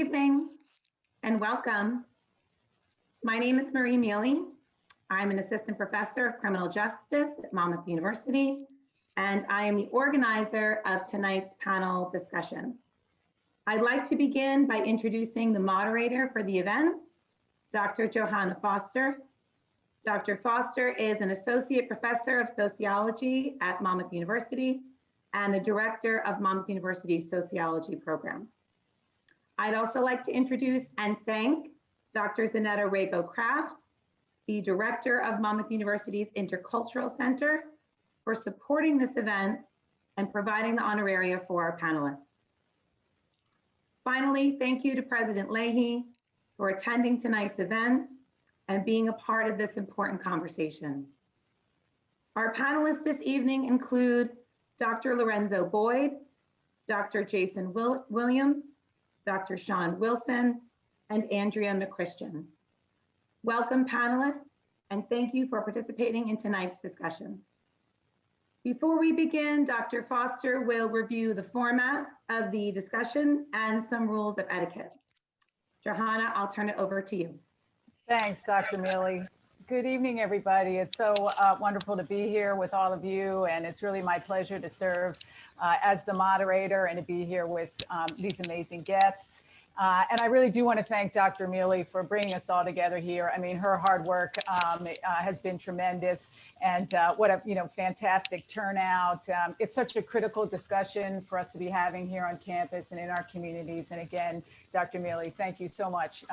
evening and welcome. My name is Marie Mealy. I'm an assistant professor of criminal justice at Monmouth University, and I am the organizer of tonight's panel discussion. I'd like to begin by introducing the moderator for the event, Dr. Johanna Foster. Dr. Foster is an associate professor of sociology at Monmouth University and the director of Monmouth University's sociology program. I'd also like to introduce and thank Dr. Zanetta Rago-Kraft, the director of Monmouth University's Intercultural Center, for supporting this event and providing the honoraria for our panelists. Finally, thank you to President Leahy for attending tonight's event and being a part of this important conversation. Our panelists this evening include Dr. Lorenzo Boyd, Dr. Jason Williams, Dr. Sean Wilson, and Andrea McChristian. Welcome, panelists, and thank you for participating in tonight's discussion. Before we begin, Dr. Foster will review the format of the discussion and some rules of etiquette. Johanna, I'll turn it over to you. Thanks, Dr. Mealy. Good evening, everybody. It's so wonderful to be here with all of you, and it's really my pleasure to serve as the moderator and to be here with these amazing guests. And I really do want to thank Dr. Mealy for bringing us all together here. I mean, her hard work has been tremendous, and what a fantastic turnout. It's such a critical discussion for us to be having here on campus and in our communities. And again, Dr. Mealy, thank you so much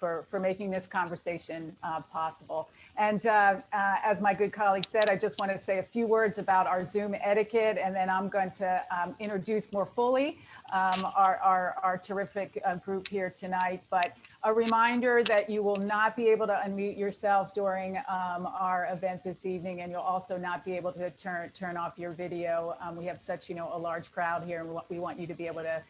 for making this conversation possible. And as my good colleague said, I just want to say a few words about our Zoom etiquette, and then I'm going to introduce more fully our terrific group here tonight. But a reminder that you will not be able to unmute yourself during our event this evening, and you'll also not be able to turn off your video. We have such a large crowd here, and we want you to be able to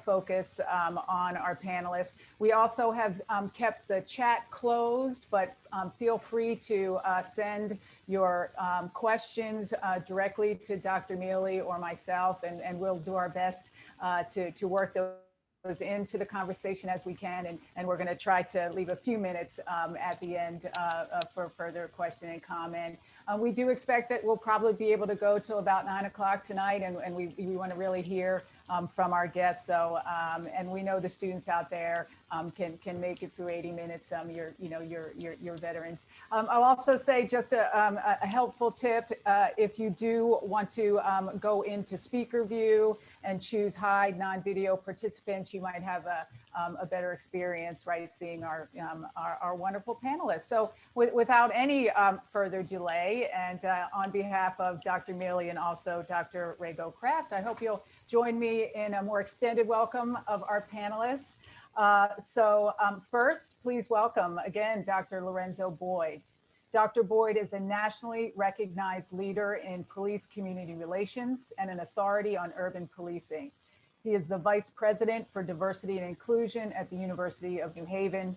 focus on our panelists. We also have kept the chat closed, but feel free to send your questions directly to Dr. Mealy or myself, and we'll do our best to work those into the conversation as we can, and we're going to try to leave a few minutes at the end for further question and comment. We do expect that we'll probably be able to go till about 9 o'clock tonight, and we want to really hear from our guests. So, and we know the students out there can make it through 80 minutes. You're veterans. I'll also say just a helpful tip: if you do want to go into speaker view and choose hide non-video participants, you might have a better experience, right, seeing our wonderful panelists. So without any further delay, and on behalf of Dr. Mealy and also Dr. Rago-Kraft, I hope you'll join me in a more extended welcome of our panelists. First, please welcome again, Dr. Lorenzo Boyd. Dr. Boyd is a nationally recognized leader in police community relations and an authority on urban policing. He is the Vice President for Diversity and Inclusion at the University of New Haven.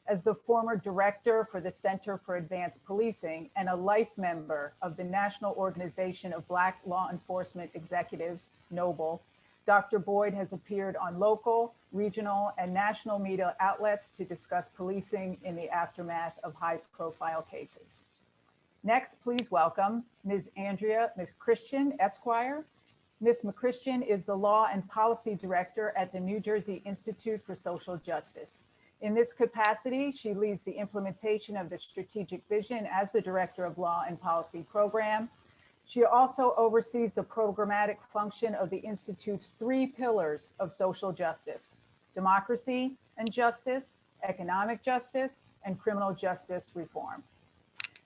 As the former director for the Center for Advanced Policing and a life member of the National Organization of Black Law Enforcement Executives, NOBLE, Dr. Boyd has appeared on local, regional, and national media outlets to discuss policing in the aftermath of high-profile cases. Next, please welcome Ms. Andrea McChristian, Esquire. Ms. McChristian is the Law and Policy Director at the New Jersey Institute for Social Justice. In this capacity, she leads the implementation of the strategic vision as the Director of Law and Policy Program. She also oversees the programmatic function of the Institute's 3 pillars of social justice: democracy and justice, economic justice, and criminal justice reform.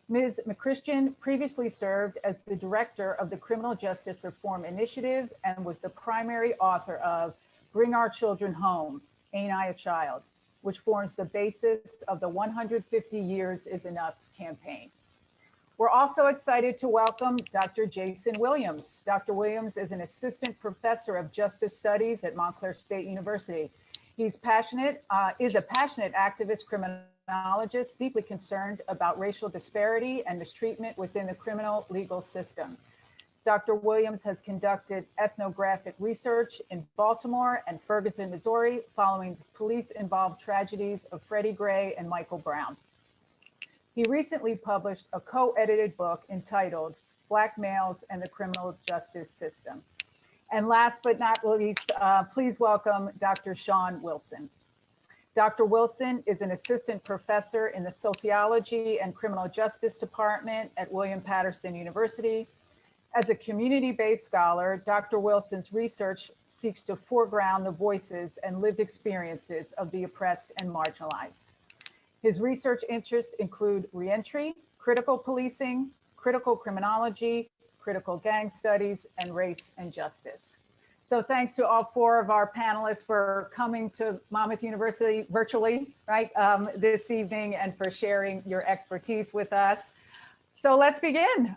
Ms. McChristian previously served as the director of the Criminal Justice Reform Initiative and was the primary author of Bring Our Children Home, Ain't I a Child?, which forms the basis of the 150 Years is Enough campaign. We're also excited to welcome Dr. Jason Williams. Dr. Williams is an assistant professor of justice studies at Montclair State University. Is a passionate activist criminologist, deeply concerned about racial disparity and mistreatment within the criminal legal system. Dr. Williams has conducted ethnographic research in Baltimore and Ferguson, Missouri, following police-involved tragedies of Freddie Gray and Michael Brown. He recently published a co-edited book entitled Black Males and the Criminal Justice System. And last but not least, please welcome Dr. Sean Wilson. Dr. Wilson is an assistant professor in the Sociology and Criminal Justice Department at William Patterson University. As a community-based scholar, Dr. Wilson's research seeks to foreground the voices and lived experiences of the oppressed and marginalized. His research interests include reentry, critical policing, critical criminology, critical gang studies, and race and justice. So thanks to all four of our panelists for coming to Monmouth University virtually, right, this evening, and for sharing your expertise with us. So let's begin.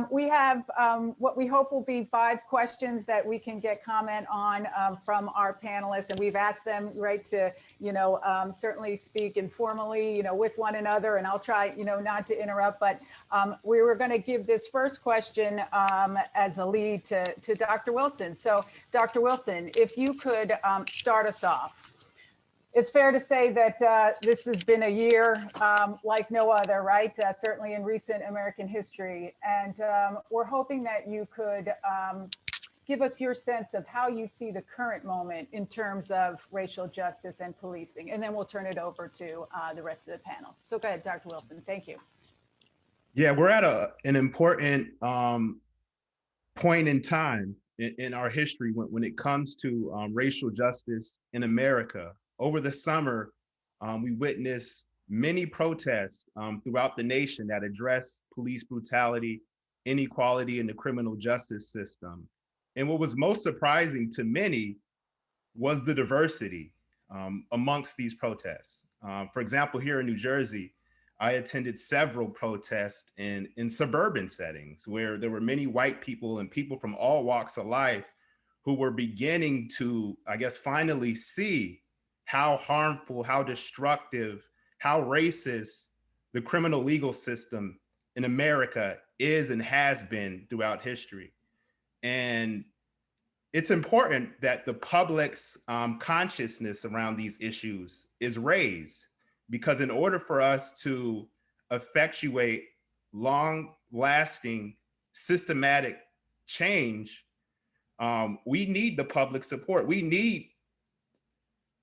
We have what we hope will be 5 questions that we can get comment on from our panelists, and we've asked them, right, to certainly speak informally, with one another, and I'll try, not to interrupt. But we were going to give this first question as a lead to Dr. Wilson. So, Dr. Wilson, if you could start us off. It's fair to say that this has been a year like no other, right? Certainly in recent American history. And we're hoping that you could give us your sense of how you see the current moment in terms of racial justice and policing. And then we'll turn it over to the rest of the panel. So go ahead, Dr. Wilson. Thank you. Yeah, we're at an important point in time in our history when it comes to racial justice in America. Over the summer, we witnessed many protests throughout the nation that address police brutality, inequality in the criminal justice system. And what was most surprising to many was the diversity amongst these protests. For example, here in New Jersey, I attended several protests in suburban settings where there were many white people and people from all walks of life who were beginning to, I guess, finally see how harmful, how destructive, how racist the criminal legal system in America is and has been throughout history. And it's important that the public's consciousness around these issues is raised, because in order for us to effectuate long-lasting, systematic change, we need the public support. We need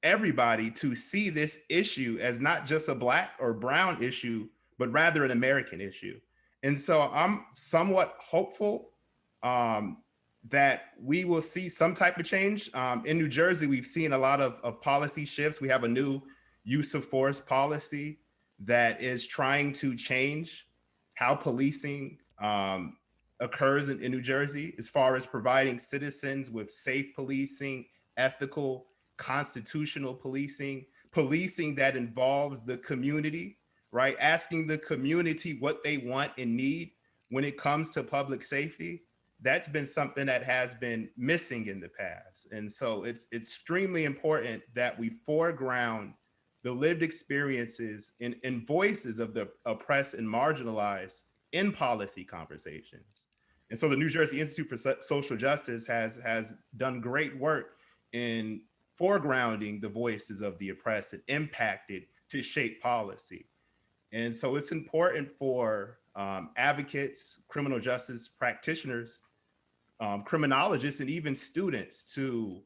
everybody to see this issue as not just a Black or brown issue, but rather an American issue. And so I'm somewhat hopeful that we will see some type of change. In New Jersey, we've seen a lot of policy shifts. We have a new use of force policy that is trying to change how policing occurs in New Jersey, as far as providing citizens with safe policing, ethical, constitutional policing, policing that involves the community, right? Asking the community what they want and need when it comes to public safety. That's been something that has been missing in the past. And so it's extremely important that we foreground the lived experiences and voices of the oppressed and marginalized in policy conversations. And so the New Jersey Institute for Social Justice has done great work in foregrounding the voices of the oppressed and impacted to shape policy. And so it's important for advocates, criminal justice practitioners, criminologists, and even students to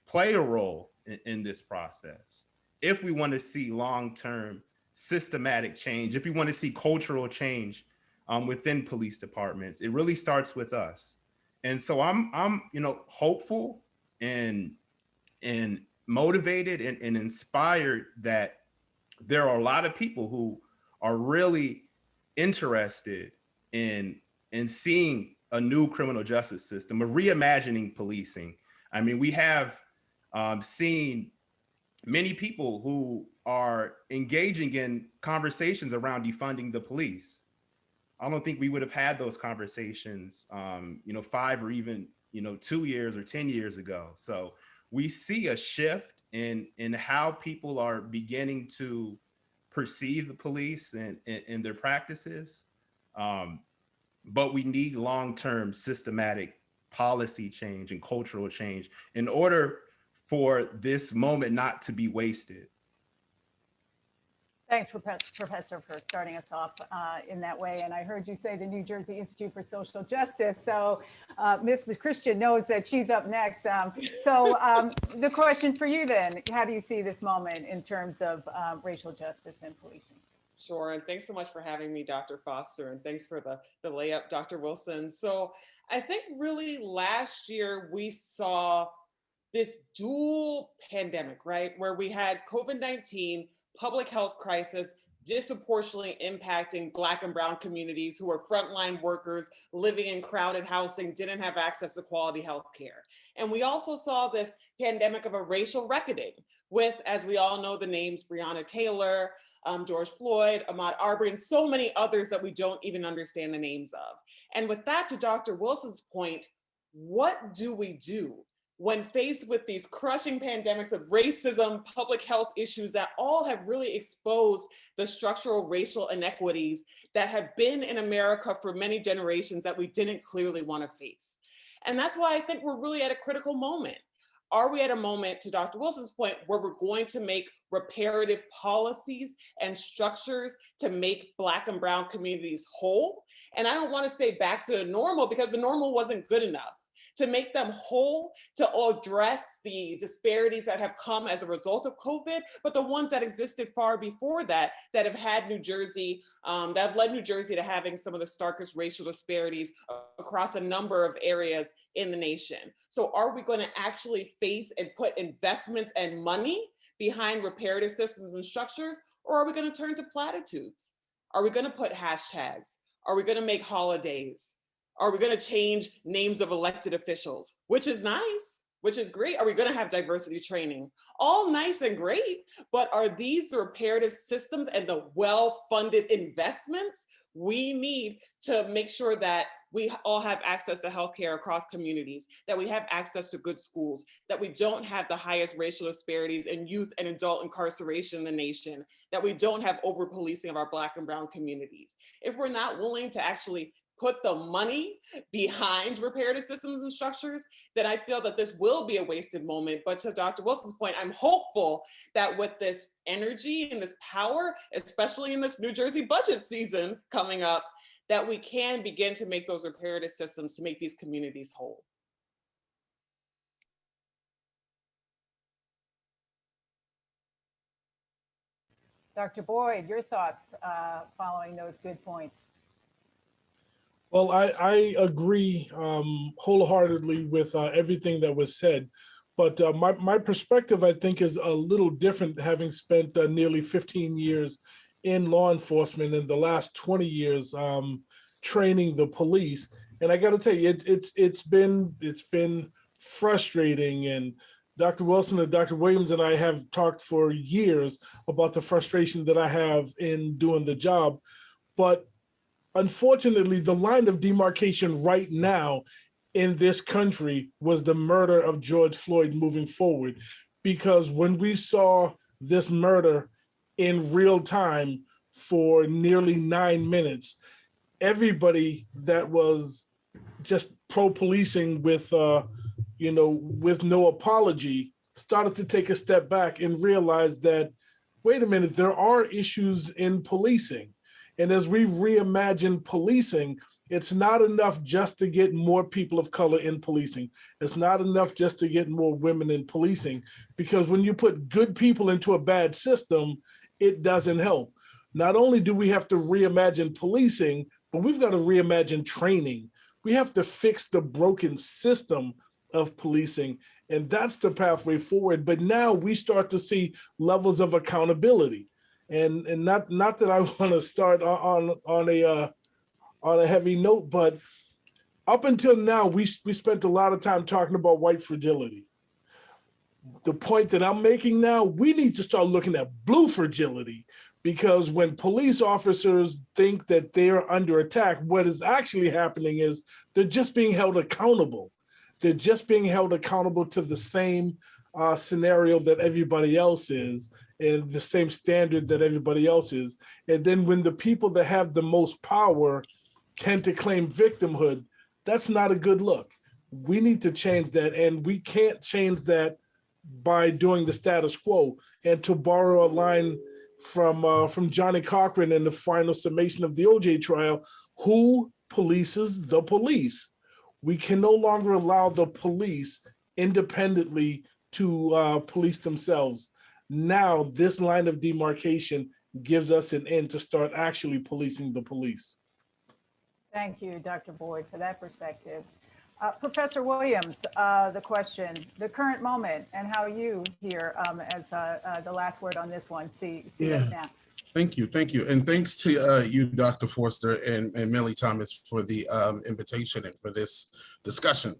play a role in this process. If we want to see long-term systematic change, if we want to see cultural change within police departments, it really starts with us. And so I'm hopeful and motivated and inspired that there are a lot of people who are really interested in seeing a new criminal justice system, of reimagining policing. I mean, we have seen many people who are engaging in conversations around defunding the police. I don't think we would have had those conversations, 5 or even 2 years or 10 years ago. So we see a shift in how people are beginning to perceive the police and their practices. but we need long-term systematic policy change and cultural change in order for this moment not to be wasted. Thanks, Professor, for starting us off in that way. And I heard you say the New Jersey Institute for Social Justice. So Ms. Christian knows that she's up next. The question for you then, how do you see this moment in terms of racial justice and policing? Sure, and thanks so much for having me, Dr. Foster, and thanks for the layup, Dr. Wilson. So I think really last year we saw this dual pandemic, right? Where we had COVID-19, public health crisis, disproportionately impacting Black and Brown communities who are frontline workers living in crowded housing, didn't have access to quality health care. And we also saw this pandemic of a racial reckoning with, as we all know, the names Breonna Taylor, George Floyd, Ahmaud Arbery, and so many others that we don't even understand the names of. And with that, to Dr. Wilson's point, what do we do when faced with these crushing pandemics of racism, public health issues that all have really exposed the structural racial inequities that have been in America for many generations that we didn't clearly want to face? And that's why I think we're really at a critical moment. Are we at a moment, to Dr. Wilson's point, where we're going to make reparative policies and structures to make Black and Brown communities whole? And I don't want to say back to normal, because the normal wasn't good enough. To make them whole, to address the disparities that have come as a result of COVID, but the ones that existed far before that, that have had New Jersey, that have led New Jersey to having some of the starkest racial disparities across a number of areas in the nation. So are we going to actually face and put investments and money behind reparative systems and structures, or are we going to turn to platitudes? Are we going to put hashtags? Are we going to make holidays? Are we going to change names of elected officials, which is nice, which is great? Are we going to have diversity training? All nice and great, but are these the reparative systems and the well-funded investments we need to make sure that we all have access to healthcare across communities, that we have access to good schools, that we don't have the highest racial disparities in youth and adult incarceration in the nation, that we don't have over-policing of our Black and Brown communities? If we're not willing to actually put the money behind reparative systems and structures, then I feel that this will be a wasted moment. But to Dr. Wilson's point, I'm hopeful that with this energy and this power, especially in this New Jersey budget season coming up, that we can begin to make those reparative systems to make these communities whole. Dr. Boyd, your thoughts following those good points? Well, I agree wholeheartedly with everything that was said, but my perspective, I think, is a little different, having spent nearly 15 years in law enforcement and the last 20 years training the police. And I got to tell you, it's been frustrating. And Dr. Wilson and Dr. Williams and I have talked for years about the frustration that I have in doing the job, but unfortunately, the line of demarcation right now in this country was the murder of George Floyd moving forward. Because when we saw this murder in real time for nearly 9 minutes, everybody that was just pro-policing with, with no apology started to take a step back and realize that, wait a minute, there are issues in policing. And as we reimagine policing, it's not enough just to get more people of color in policing. It's not enough just to get more women in policing, because when you put good people into a bad system, it doesn't help. Not only do we have to reimagine policing, but we've got to reimagine training. We have to fix the broken system of policing, and that's the pathway forward. But now we start to see levels of accountability. And not that I want to start on a heavy note, but up until now, we spent a lot of time talking about white fragility. The point that I'm making now, we need to start looking at blue fragility, because when police officers think that they're under attack, what is actually happening is they're just being held accountable. They're just being held accountable to the same scenario that everybody else is, and the same standard that everybody else is. And then when the people that have the most power tend to claim victimhood. That's not a good look. We need to change that, and we can't change that by doing the status quo. And to borrow a line from Johnny Cochran in the final summation of the OJ trial, who polices the police? We can no longer allow the police independently to police themselves. Now, this line of demarcation gives us an end to start actually policing the police. Thank you, Dr. Boyd, for that perspective. Professor Williams, the question, the current moment, and how you here as the last word on this one, see it now. Thank you. And thanks to you, Dr. Forster and Millie Thomas for the invitation and for this discussion.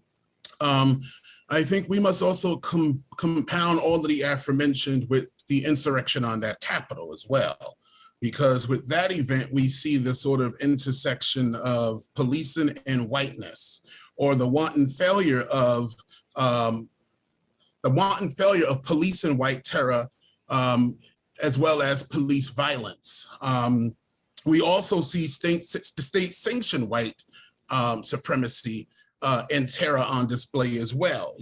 I think we must also compound all of the aforementioned with the insurrection on that Capitol as well, because with that event, we see the sort of intersection of policing and whiteness, or the wanton failure of police and white terror, as well as police violence. We also see state-sanctioned white supremacy and terror on display as well,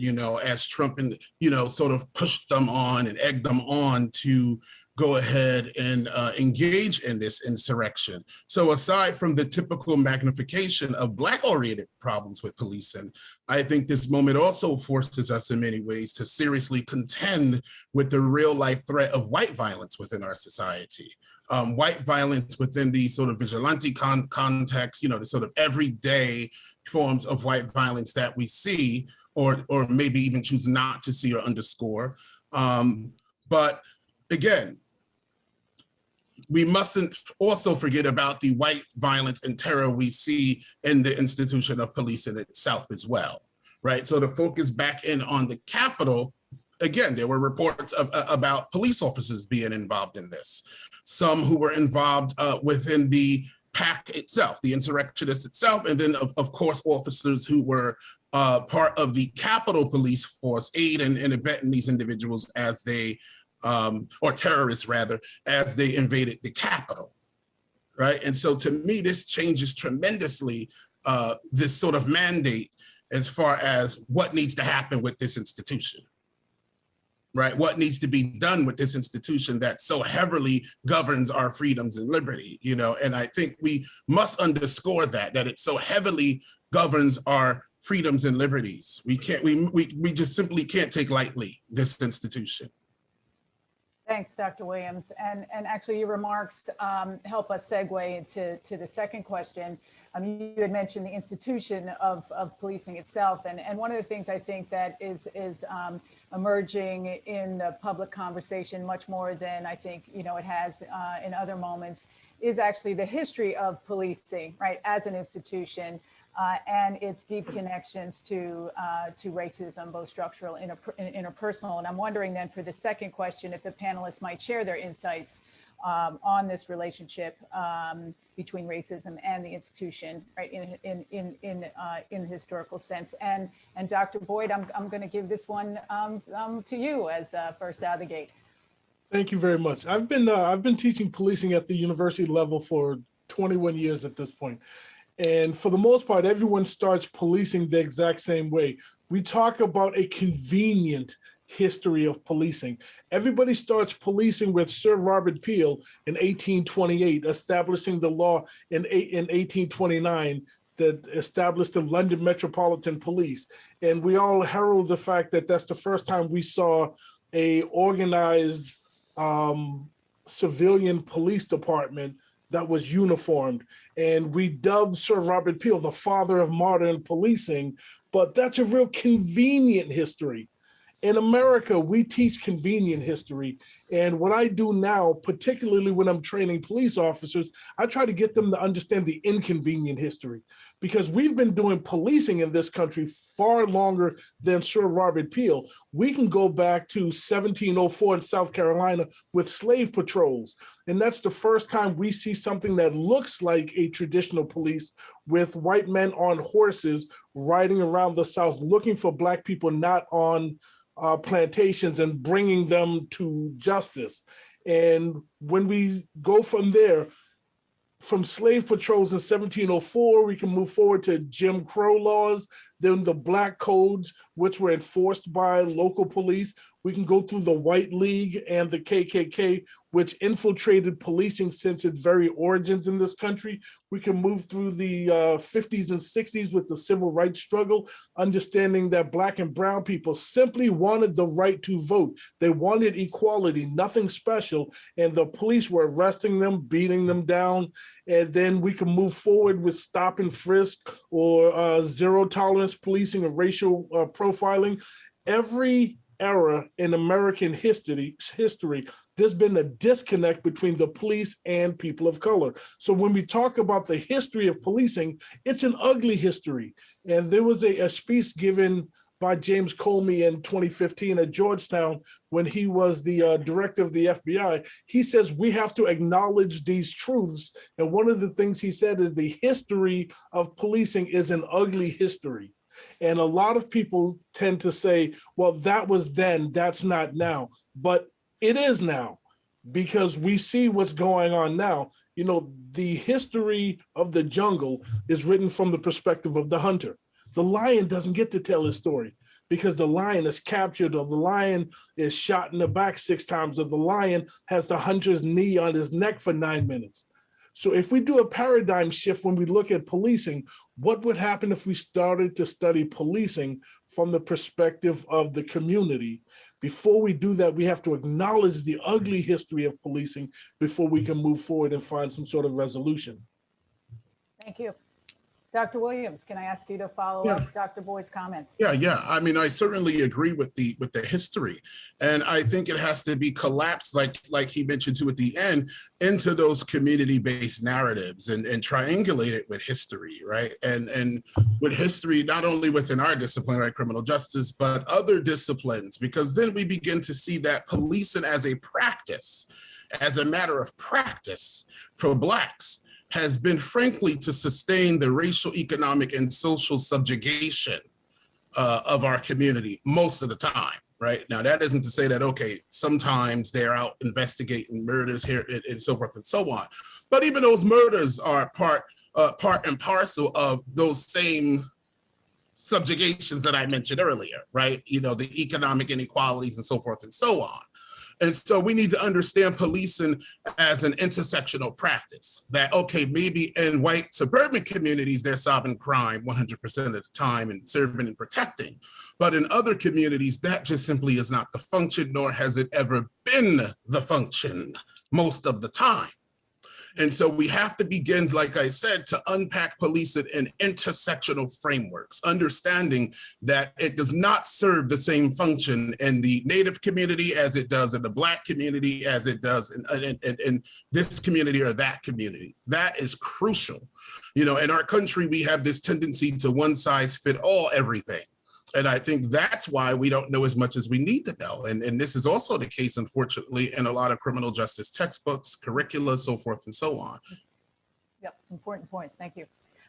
as Trump sort of pushed them on and egged them on to go ahead and engage in this insurrection. So aside from the typical magnification of Black-oriented problems with policing, I think this moment also forces us in many ways to seriously contend with the real-life threat of white violence within our society. White violence within the sort of vigilante context, the sort of everyday forms of white violence that we see, or maybe even choose not to see or underscore. But again, we mustn't also forget about the white violence and terror we see in the institution of policing itself as well, right? So to focus back in on the Capitol, again, there were reports about police officers being involved in this. Some who were involved within the PAC itself, the insurrectionists itself, and then of course, officers who were part of the Capitol Police Force, aiding and abetting these individuals as they, or terrorists rather, as they invaded the Capitol, right? And so to me, this changes tremendously this sort of mandate as far as what needs to happen with this institution, right? What needs to be done with this institution that so heavily governs our freedoms and liberty, and I think we must underscore that it so heavily governs our freedoms and liberties. We just simply can't take lightly this institution. Thanks, Dr. Williams. And actually your remarks help us segue to the second question. You had mentioned the institution of policing itself. And one of the things I think that is emerging in the public conversation much more than I think, it has in other moments, is actually the history of policing, right, as an institution. And its deep connections to racism, both structural and interpersonal. And I'm wondering then for the second question, if the panelists might share their insights on this relationship between racism and the institution, right, in historical sense. And Dr. Boyd, I'm going to give this one to you as first out of the gate. Thank you very much. I've been teaching policing at the university level for 21 years at this point. And for the most part, everyone starts policing the exact same way. We talk about a convenient history of policing. Everybody starts policing with Sir Robert Peel in 1828, establishing the law in 1829 that established the London Metropolitan Police. And we all herald the fact that that's the first time we saw a organized civilian police department that was uniformed. And we dubbed Sir Robert Peel the father of modern policing, but that's a real convenient history. In America, we teach convenient history. And what I do now, particularly when I'm training police officers, I try to get them to understand the inconvenient history, because we've been doing policing in this country far longer than Sir Robert Peel. We can go back to 1704 in South Carolina with slave patrols. And that's the first time we see something that looks like a traditional police with white men on horses riding around the South looking for Black people not on plantations and bringing them to justice. And when we go from there, from slave patrols in 1704, we can move forward to Jim Crow laws, then the Black codes, which were enforced by local police. We can go through the White League and the KKK, which infiltrated policing since its very origins in this country. We can move through the 50s and 60s with the civil rights struggle, understanding that Black and brown people simply wanted the right to vote. They wanted equality, nothing special, and the police were arresting them, beating them down. And then we can move forward with stop and frisk or zero tolerance policing and racial profiling. Every era in American history, there's been a disconnect between the police and people of color. So when we talk about the history of policing, it's an ugly history. And there was a speech given by James Comey in 2015 at Georgetown when he was the director of the FBI. He says we have to acknowledge these truths. And one of the things he said is the history of policing is an ugly history. And a lot of people tend to say, well, that was then, that's not now. But it is now, because we see what's going on now. You know, the history of the jungle is written from the perspective of the hunter. The lion doesn't get to tell his story because the lion is captured, or the lion is shot in the back 6 times, or the lion has the hunter's knee on his neck for 9 minutes. So if we do a paradigm shift when we look at policing, what would happen if we started to study policing from the perspective of the community? Before we do that, we have to acknowledge the ugly history of policing before we can move forward and find some sort of resolution. Thank you. Dr. Williams, can I ask you to follow up Dr. Boyd's comments? Yeah. I mean, I certainly agree with the history, and I think it has to be collapsed, like he mentioned too at the end, into those community-based narratives and triangulate it with history, right? And with history, not only within our discipline, like criminal justice, but other disciplines, because then we begin to see that policing as a practice, as a matter of practice for Blacks, has been, frankly, to sustain the racial, economic, and social subjugation of our community most of the time, right? Now, that isn't to say that, okay, sometimes they're out investigating murders here and so forth and so on. But even those murders are part and parcel of those same subjugations that I mentioned earlier, right? You know, the economic inequalities and so forth and so on. And so we need to understand policing as an intersectional practice that, okay, maybe in white suburban communities, they're solving crime 100% of the time and serving and protecting. But in other communities, that just simply is not the function, nor has it ever been the function most of the time. And so we have to begin, like I said, to unpack policing in intersectional frameworks, understanding that it does not serve the same function in the Native community as it does in the Black community, as it does in this community or that community. That is crucial. You know, in our country, we have this tendency to one size fit all everything. And I think that's why we don't know as much as we need to know. And this is also the case, unfortunately, in a lot of criminal justice textbooks, curricula, so forth and so on. Yep, important points. Thank you.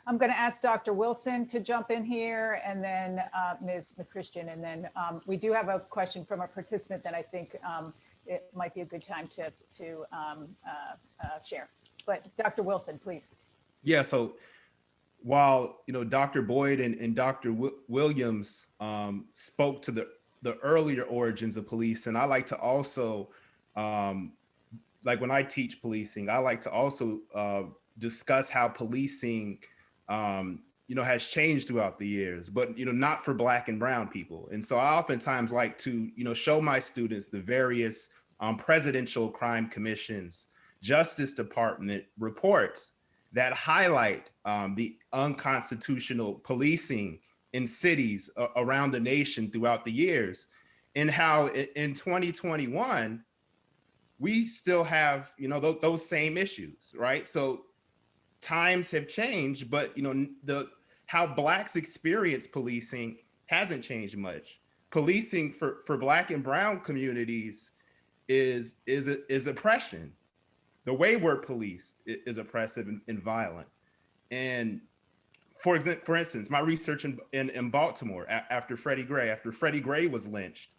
I'm going to ask Dr. Wilson to jump in here, and then Ms. McChristian, and then we do have a question from a participant that I think it might be a good time to share. But Dr. Wilson, please. Yeah, so while Dr. Boyd and Dr. Williams spoke to the earlier origins of police, and I like to also, like when I teach policing, I like to also discuss how policing, has changed throughout the years, but not for Black and brown people. And so I oftentimes like to show my students the various presidential crime commissions, Justice Department reports that highlight the unconstitutional policing in cities around the nation throughout the years, and how in 2021, we still have, those same issues, right? So times have changed, but how Blacks experience policing hasn't changed much. Policing for Black and brown communities is oppression. The way we're policed is oppressive and violent. And for instance, my research in Baltimore after Freddie Gray was lynched,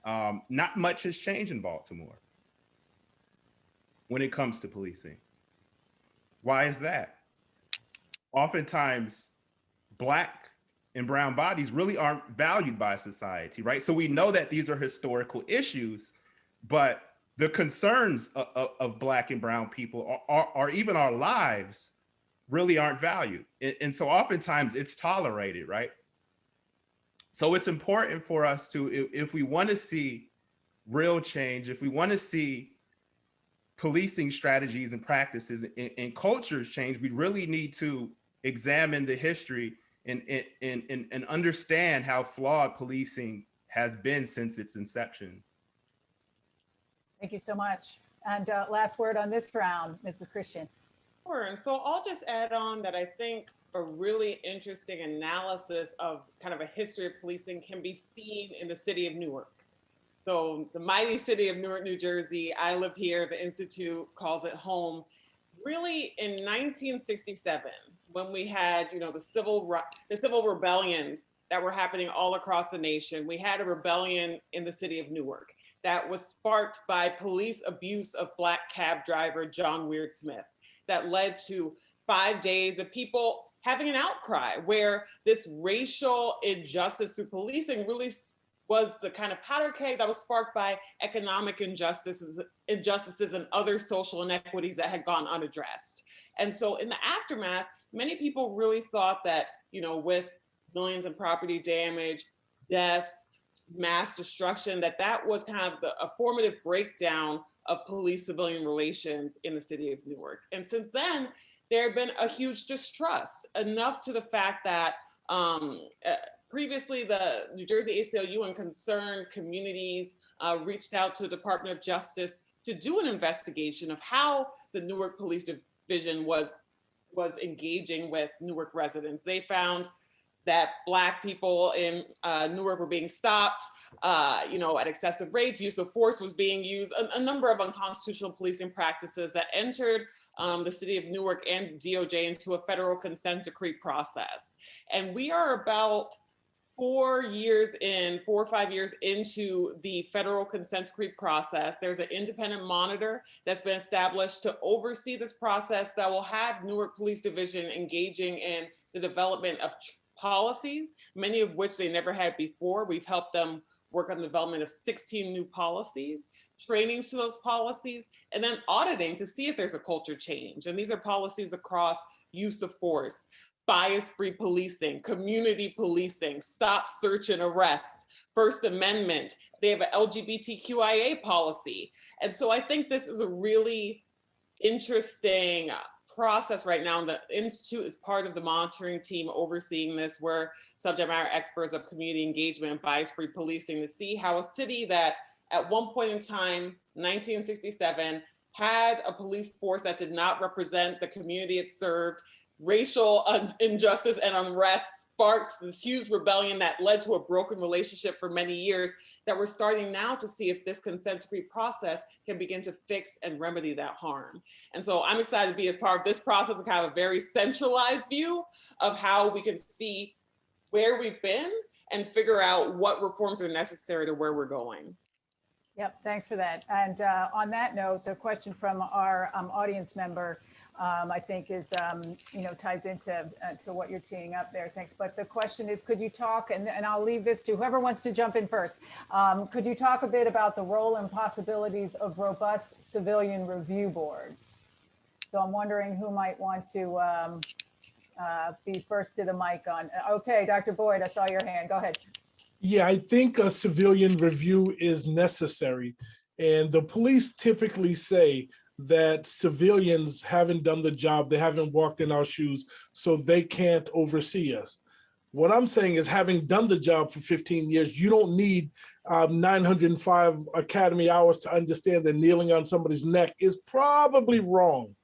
not much has changed in Baltimore when it comes to policing. Why is that? Oftentimes, Black and brown bodies really aren't valued by society, right? So we know that these are historical issues, but the concerns of Black and brown people or even our lives really aren't valued. And so oftentimes it's tolerated, right? So it's important for us to, if we want to see real change, if we want to see policing strategies and practices and cultures change, we really need to examine the history and understand how flawed policing has been since its inception. Thank you so much. And last word on this round, Ms. Christian. Sure, and so I'll just add on that I think a really interesting analysis of kind of a history of policing can be seen in the city of Newark. So the mighty city of Newark, New Jersey, I live here, the Institute calls it home. Really in 1967, when we had, you know, the civil rebellions that were happening all across the nation, we had a rebellion in the city of Newark that was sparked by police abuse of Black cab driver John Weird Smith that led to 5 days of people having an outcry where this racial injustice through policing really was the kind of powder keg that was sparked by economic injustices and other social inequities that had gone unaddressed. And so in the aftermath, many people really thought that, you know, with millions in property damage, deaths, mass destruction, that was kind of a formative breakdown of police-civilian relations in the city of Newark. And since then, there had been a huge distrust, enough to the fact that previously the New Jersey ACLU and concerned communities reached out to the Department of Justice to do an investigation of how the Newark Police Division was engaging with Newark residents. They found that Black people in Newark were being stopped, you know, at excessive rates. Use of force was being used. A number of unconstitutional policing practices that entered the city of Newark and DOJ into a federal consent decree process. And we are about 4 or 5 years into the federal consent decree process. There's an independent monitor that's been established to oversee this process that will have Newark Police Division engaging in the development of policies, many of which they never had before. We've helped them work on the development of 16 new policies, trainings to those policies, and then auditing to see if there's a culture change. And these are policies across use of force, bias-free policing, community policing, stop, search, and arrest, First Amendment. They have an LGBTQIA policy. And so I think this is a really interesting process right now. The Institute is part of the monitoring team overseeing this. We're subject matter experts of community engagement and bias-free policing to see how a city that at one point in time, 1967, had a police force that did not represent the community it served. Racial injustice and unrest sparked this huge rebellion that led to a broken relationship for many years that we're starting now to see if this consent decree process can begin to fix and remedy that harm. And so I'm excited to be a part of this process and kind of a very centralized view of how we can see where we've been and figure out what reforms are necessary to where we're going. Yep, thanks for that. And on that note, the question from our audience member, I think is, you know, ties into to what you're teeing up there. Thanks. But the question is, could you talk, and I'll leave this to whoever wants to jump in first. Could you talk a bit about the role and possibilities of robust civilian review boards? So I'm wondering who might want to be first to the mic on. Okay, Dr. Boyd, I saw your hand. Go ahead. Yeah, I think a civilian review is necessary. And the police typically say that civilians haven't done the job, they haven't walked in our shoes, so they can't oversee us. What I'm saying is, having done the job for 15 years, you don't need 905 academy hours to understand that kneeling on somebody's neck is probably wrong.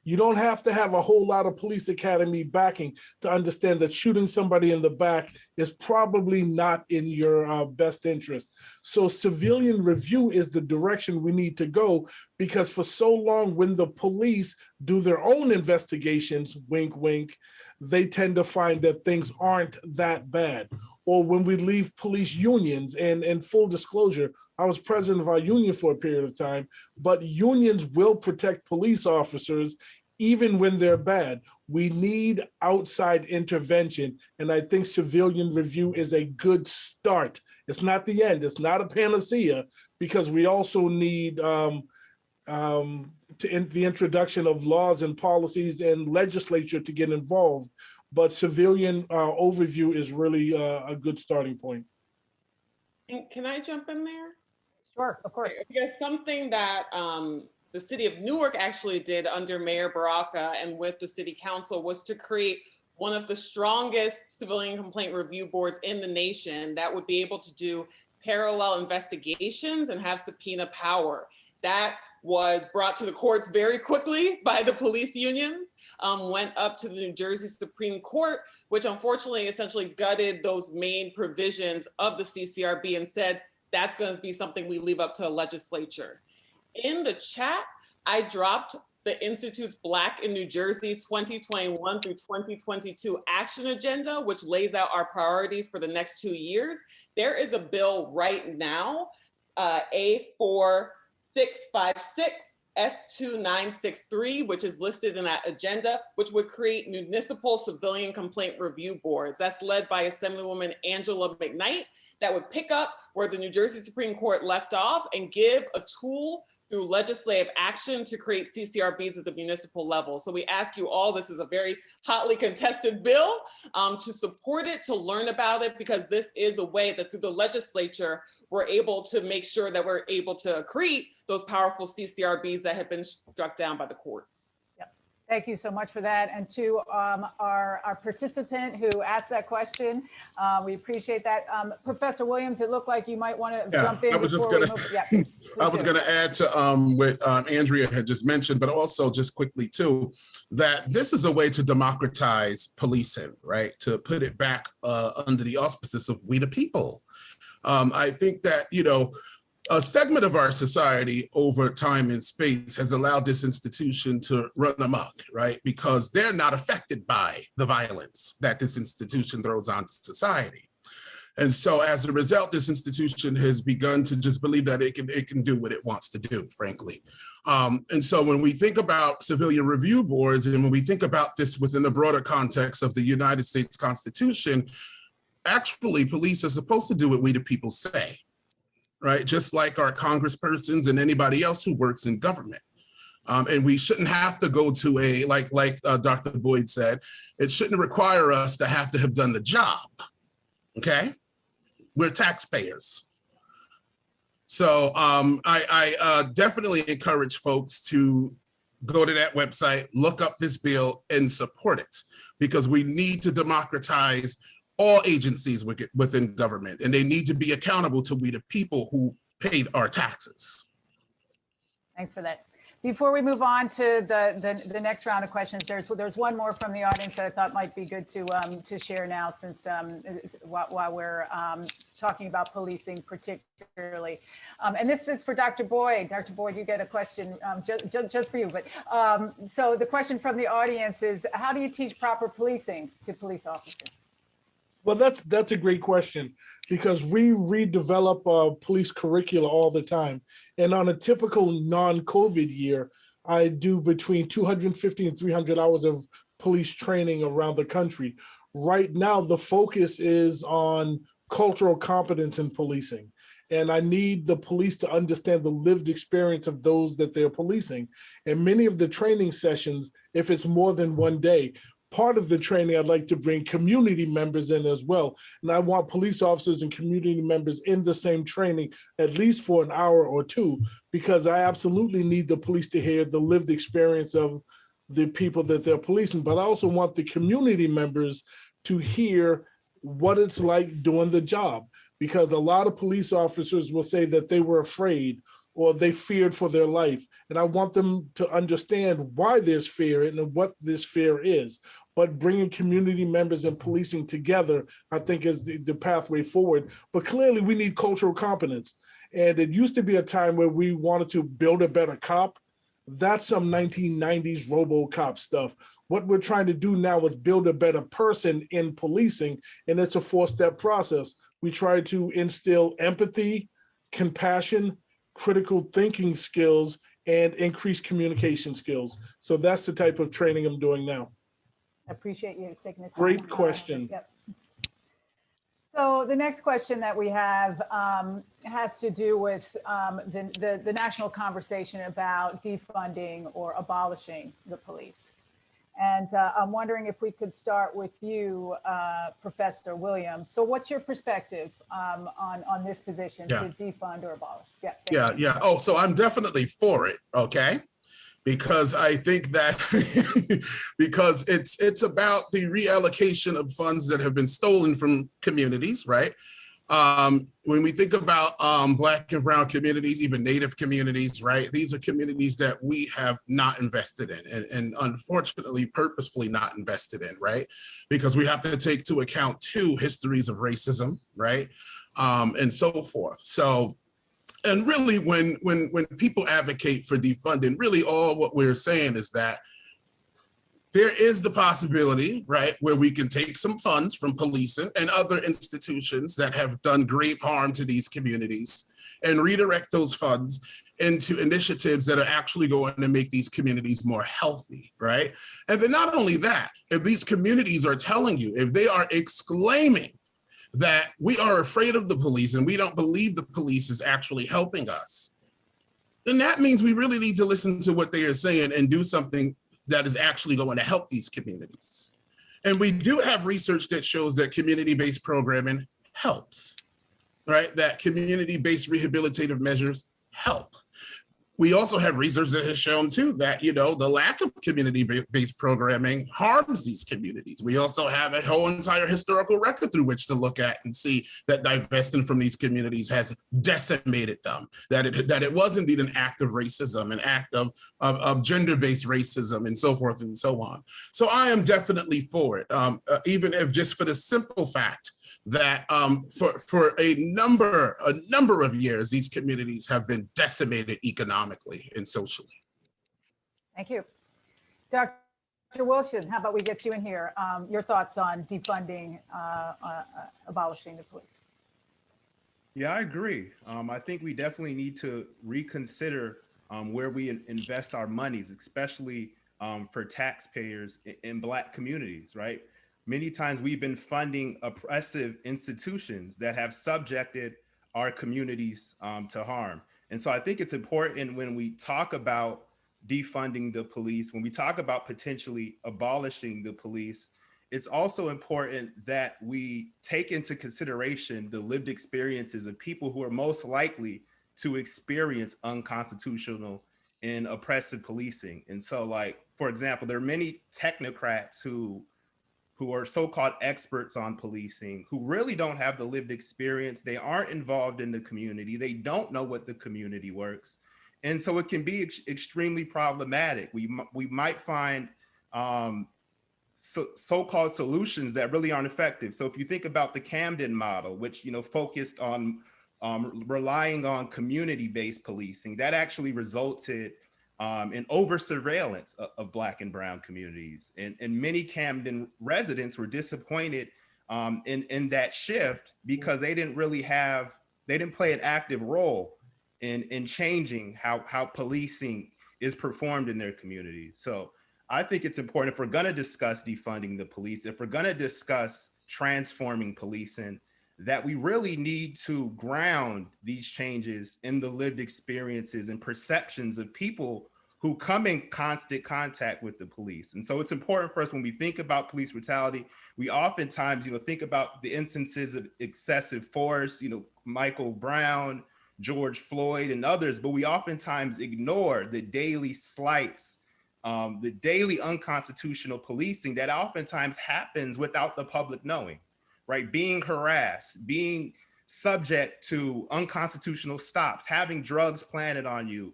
You don't have to have a whole lot of police academy backing to understand that shooting somebody in the back is probably not in your best interest. So civilian review is the direction we need to go, because for so long, when the police do their own investigations, wink, wink, they tend to find that things aren't that bad. Or when we leave police unions, and full disclosure, I was president of our union for a period of time, but unions will protect police officers even when they're bad. We need outside intervention. And I think civilian review is a good start. It's not the end. It's not a panacea, because we also need the introduction of laws and policies and legislature to get involved. But civilian overview is really a good starting point. And can I jump in there? Sure, of course. Because something that the city of Newark actually did under Mayor Baraka and with the city council was to create one of the strongest civilian complaint review boards in the nation that would be able to do parallel investigations and have subpoena power. That was brought to the courts very quickly by the police unions, went up to the New Jersey Supreme Court, which unfortunately essentially gutted those main provisions of the CCRB and said, that's going to be something we leave up to the legislature. In the chat, I dropped the Institute's Black in New Jersey 2021 through 2022 action agenda, which lays out our priorities for the next 2 years. There is a bill right now, A4656 S2963, which is listed in that agenda, which would create municipal civilian complaint review boards. That's led by Assemblywoman Angela McKnight, that would pick up where the New Jersey Supreme Court left off and give a tool through legislative action to create CCRBs at the municipal level. So we ask you all, this is a very hotly contested bill, to support it, to learn about it, because this is a way that through the legislature, we're able to make sure that we're able to create those powerful CCRBs that have been struck down by the courts. Thank you so much for that. And to our participant who asked that question, we appreciate that. Professor Williams, it looked like you might want to jump in. I was just going to add to what Andrea had just mentioned, but also just quickly too, that this is a way to democratize policing, right? To put it back under the auspices of we the people. I think that, you know, a segment of our society over time and space has allowed this institution to run amok, right? Because they're not affected by the violence that this institution throws onto society. And so as a result, this institution has begun to just believe that it can do what it wants to do, frankly. And so when we think about civilian review boards, and when we think about this within the broader context of the United States Constitution, actually police are supposed to do what we the people say. Right, just like our congresspersons and anybody else who works in government. And we shouldn't have to go to a, like Dr. Boyd said, it shouldn't require us to have done the job, okay? We're taxpayers. So I definitely encourage folks to go to that website, look up this bill and support it, because we need to democratize all agencies within government, and they need to be accountable to we the people who paid our taxes. Thanks for that. Before we move on to the next round of questions, there's one more from the audience that I thought might be good to share now, since while we're talking about policing particularly. And this is for Dr. Boyd. Dr. Boyd, you get a question just for you. But so the question from the audience is, how do you teach proper policing to police officers? Well, that's a great question, because we redevelop police curricula all the time. And on a typical non-COVID year, I do between 250 and 300 hours of police training around the country. Right now, the focus is on cultural competence in policing. And I need the police to understand the lived experience of those that they're policing. And many of the training sessions, if it's more than one day, part of the training, I'd like to bring community members in as well. And I want police officers and community members in the same training, at least for an hour or two, because I absolutely need the police to hear the lived experience of the people that they're policing. But I also want the community members to hear what it's like doing the job, because a lot of police officers will say that they were afraid or they feared for their life. And I want them to understand why there's fear and what this fear is. But bringing community members and policing together, I think, is the pathway forward. But clearly we need cultural competence. And it used to be a time where we wanted to build a better cop. That's some 1990s RoboCop stuff. What we're trying to do now is build a better person in policing, and it's a 4-step process. We try to instill empathy, compassion, critical thinking skills, and increase communication skills. So that's the type of training I'm doing now. I appreciate you taking the time. Great question. Yep. So the next question that we have has to do with the national conversation about defunding or abolishing the police. And I'm wondering if we could start with you, Professor Williams. So what's your perspective on this position to defund or abolish? Yeah. Oh, so I'm definitely for it, okay? Because I think that because it's about the reallocation of funds that have been stolen from communities, right? When we think about Black and brown communities, even Native communities, right? These are communities that we have not invested in and unfortunately purposefully not invested in, right? Because we have to take into account two histories of racism, right? And so forth. So, and really when people advocate for defunding, really all what we're saying is that there is the possibility, right, where we can take some funds from policing and other institutions that have done great harm to these communities and redirect those funds into initiatives that are actually going to make these communities more healthy, right? And then not only that, if these communities are telling you, if they are exclaiming that we are afraid of the police and we don't believe the police is actually helping us, then that means we really need to listen to what they are saying and do something that is actually going to help these communities. And we do have research that shows that community-based programming helps, right? That community-based rehabilitative measures help. We also have research that has shown too that, you know, the lack of community-based programming harms these communities. We also have a whole entire historical record through which to look at and see that divesting from these communities has decimated them, that it was indeed an act of racism, an act of gender-based racism and so forth and so on. So I am definitely for it, even if just for the simple fact that for a number of years, these communities have been decimated economically and socially. Thank you. Dr. Wilson, how about we get you in here? Your thoughts on defunding, abolishing the police? Yeah, I agree. I think we definitely need to reconsider where we invest our monies, especially for taxpayers in Black communities, right? Many times we've been funding oppressive institutions that have subjected our communities to harm. And so I think it's important when we talk about defunding the police, when we talk about potentially abolishing the police, it's also important that we take into consideration the lived experiences of people who are most likely to experience unconstitutional and oppressive policing. And so, like, for example, there are many technocrats who are so-called experts on policing, who really don't have the lived experience. They aren't involved in the community. They don't know what the community works. And so it can be extremely problematic. We might find so-called solutions that really aren't effective. So if you think about the Camden model, which, you know, focused on relying on community-based policing, that actually resulted in over surveillance of Black and brown communities. And many Camden residents were disappointed in that shift because they didn't play an active role in changing how policing is performed in their communities. So I think it's important, if we're gonna discuss defunding the police, if we're gonna discuss transforming policing, that we really need to ground these changes in the lived experiences and perceptions of people who come in constant contact with the police. And so it's important for us, when we think about police brutality, we oftentimes, you know, think about the instances of excessive force, you know, Michael Brown, George Floyd, and others, but we oftentimes ignore the daily slights, the daily unconstitutional policing that oftentimes happens without the public knowing, right? Being harassed, being subject to unconstitutional stops, having drugs planted on you,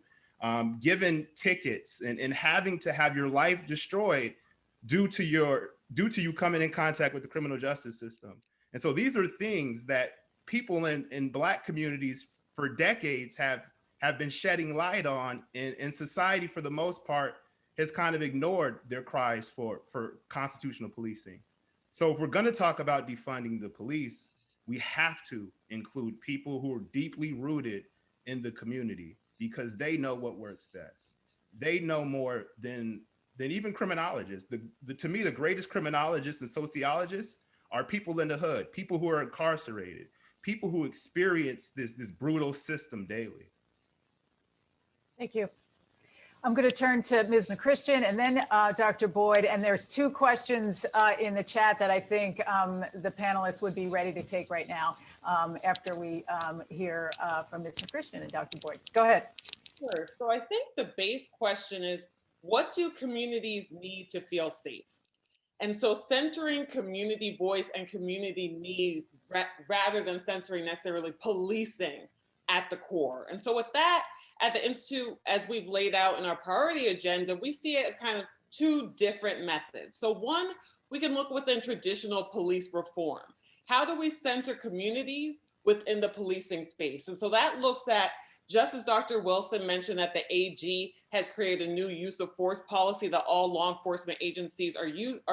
given tickets, and having to have your life destroyed due to you coming in contact with the criminal justice system. And so these are things that people in Black communities for decades have been shedding light on, and society for the most part has kind of ignored their cries for constitutional policing. So if we're going to talk about defunding the police, we have to include people who are deeply rooted in the community. because they know what works best. They know more than even criminologists. To me, the greatest criminologists and sociologists are people in the hood, people who are incarcerated, people who experience this brutal system daily. Thank you. I'm going to turn to Ms. McChristian and then Dr. Boyd. And there's two questions in the chat that I think the panelists would be ready to take right now after we hear from Ms. McChristian and Dr. Boyd. Go ahead. Sure. So I think the base question is, what do communities need to feel safe? And so centering community voice and community needs rather than centering necessarily policing at the core. And so with that, at the Institute, as we've laid out in our priority agenda, we see it as kind of two different methods. So one, we can look within traditional police reform. How do we center communities within the policing space? And so that looks at, just as Dr. Wilson mentioned, that the AG has created a new use of force policy that all law enforcement agencies are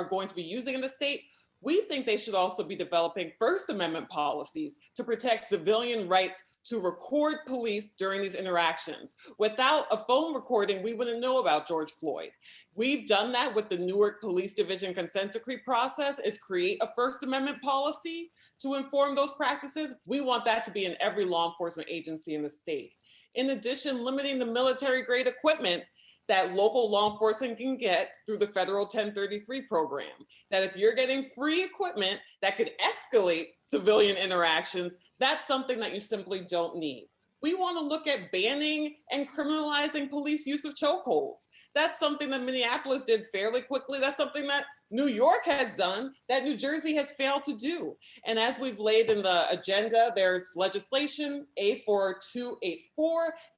going to be using in the state. We think they should also be developing First Amendment policies to protect civilian rights to record police during these interactions. Without a phone recording, we wouldn't know about George Floyd. We've done that with the Newark Police Division consent decree process, is create a First Amendment policy to inform those practices. We want that to be in every law enforcement agency in the state. In addition, limiting the military grade equipment that local law enforcement can get through the federal 1033 program. That if you're getting free equipment that could escalate civilian interactions, that's something that you simply don't need. We want to look at banning and criminalizing police use of chokeholds. That's something that Minneapolis did fairly quickly. That's something that New York has done that New Jersey has failed to do. And as we've laid in the agenda, there's legislation A4284,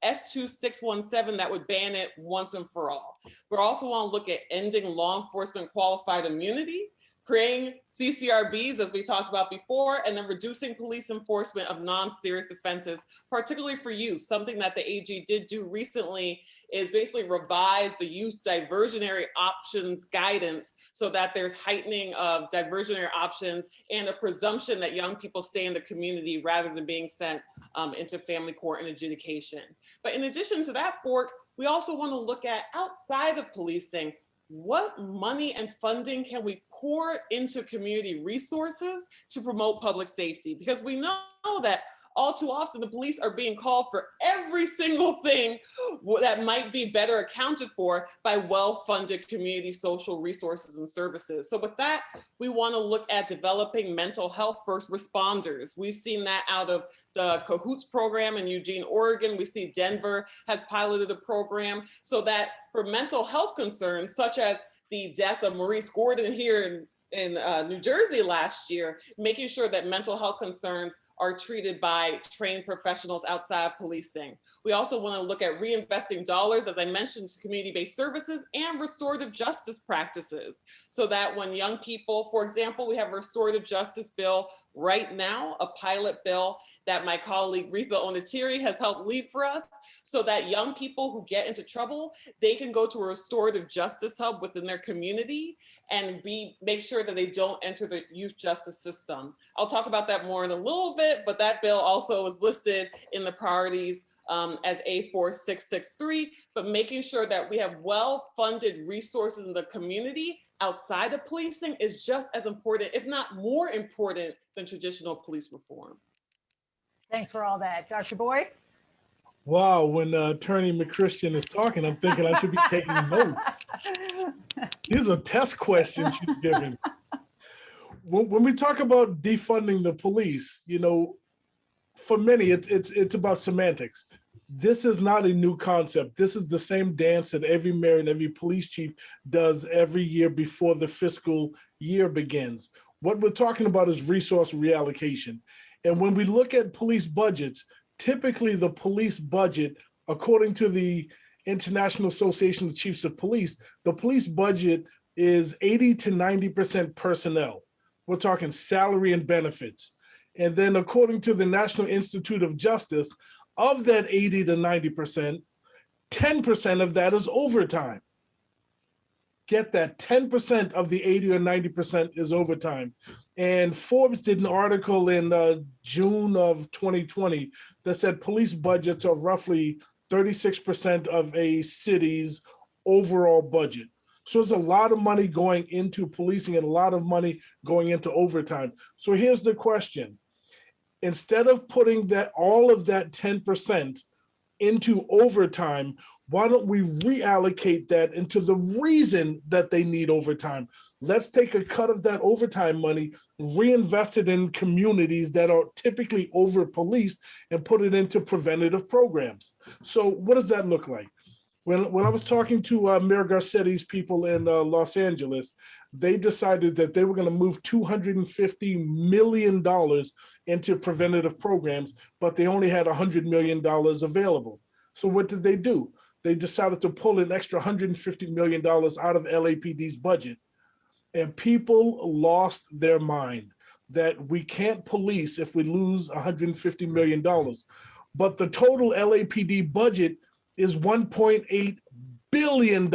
S2617 that would ban it once and for all. We also want to look at ending law enforcement qualified immunity, creating CCRBs, as we talked about before, and then reducing police enforcement of non-serious offenses, particularly for youth. Something that the AG did do recently is basically revise the youth diversionary options guidance so that there's heightening of diversionary options and a presumption that young people stay in the community rather than being sent into family court and adjudication. But in addition to that, Bork, we also want to look at, outside of policing, what money and funding can we pour into community resources to promote public safety? Because we know that all too often the police are being called for every single thing that might be better accounted for by well-funded community social resources and services. So with that, we want to look at developing mental health first responders. We've seen that out of the CAHOOTS program in Eugene, Oregon. We see Denver has piloted a program so that for mental health concerns, such as the death of Maurice Gordon here in New Jersey last year, making sure that mental health concerns are treated by trained professionals outside policing. We also want to look at reinvesting dollars, as I mentioned, to community-based services and restorative justice practices, so that when young people, for example, we have a restorative justice bill right now, a pilot bill that my colleague Retha Onatiri has helped lead for us, so that young people who get into trouble, they can go to a restorative justice hub within their community and make sure that they don't enter the youth justice system. I'll talk about that more in a little bit, but that bill also is listed in the priorities as A4663, but making sure that we have well-funded resources in the community outside of policing is just as important, if not more important, than traditional police reform. Thanks for all that. Dr. Boyd? Wow, when Attorney McChristian is talking, I'm thinking I should be taking notes. These are test questions she's giving. When we talk about defunding the police, you know, for many, it's about semantics. This is not a new concept. This is the same dance that every mayor and every police chief does every year before the fiscal year begins. What we're talking about is resource reallocation. And when we look at police budgets, typically the police budget, according to the International Association of Chiefs of Police, the police budget is 80 to 90% personnel. We're talking salary and benefits. And then according to the National Institute of Justice, of that 80 to 90%, 10% of that is overtime. Get that, 10% of the 80 or 90% is overtime. And Forbes did an article in June of 2020 that said police budgets are roughly 36% of a city's overall budget. So there's a lot of money going into policing and a lot of money going into overtime. So here's the question. Instead of putting that all of that 10% into overtime, why don't we reallocate that into the reason that they need overtime? Let's take a cut of that overtime money, reinvest it in communities that are typically over-policed, and put it into preventative programs. So what does that look like? When I was talking to Mayor Garcetti's people in Los Angeles, they decided that they were going to move $250 million into preventative programs, but they only had $100 million available. So what did they do? They decided to pull an extra $150 million out of LAPD's budget. And people lost their mind that we can't police if we lose $150 million. But the total LAPD budget is $1.8 billion.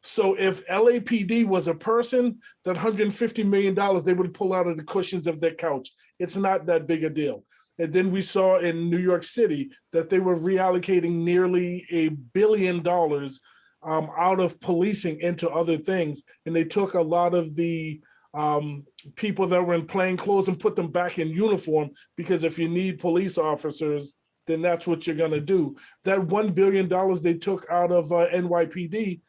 So if LAPD was a person, that $150 million, they would pull out of the cushions of their couch. It's not that big a deal. And then we saw in New York City that they were reallocating nearly $1 billion out of policing into other things. And they took a lot of the people that were in plain clothes and put them back in uniform, because if you need police officers, then that's what you're going to do. That $1 billion they took out of NYPD,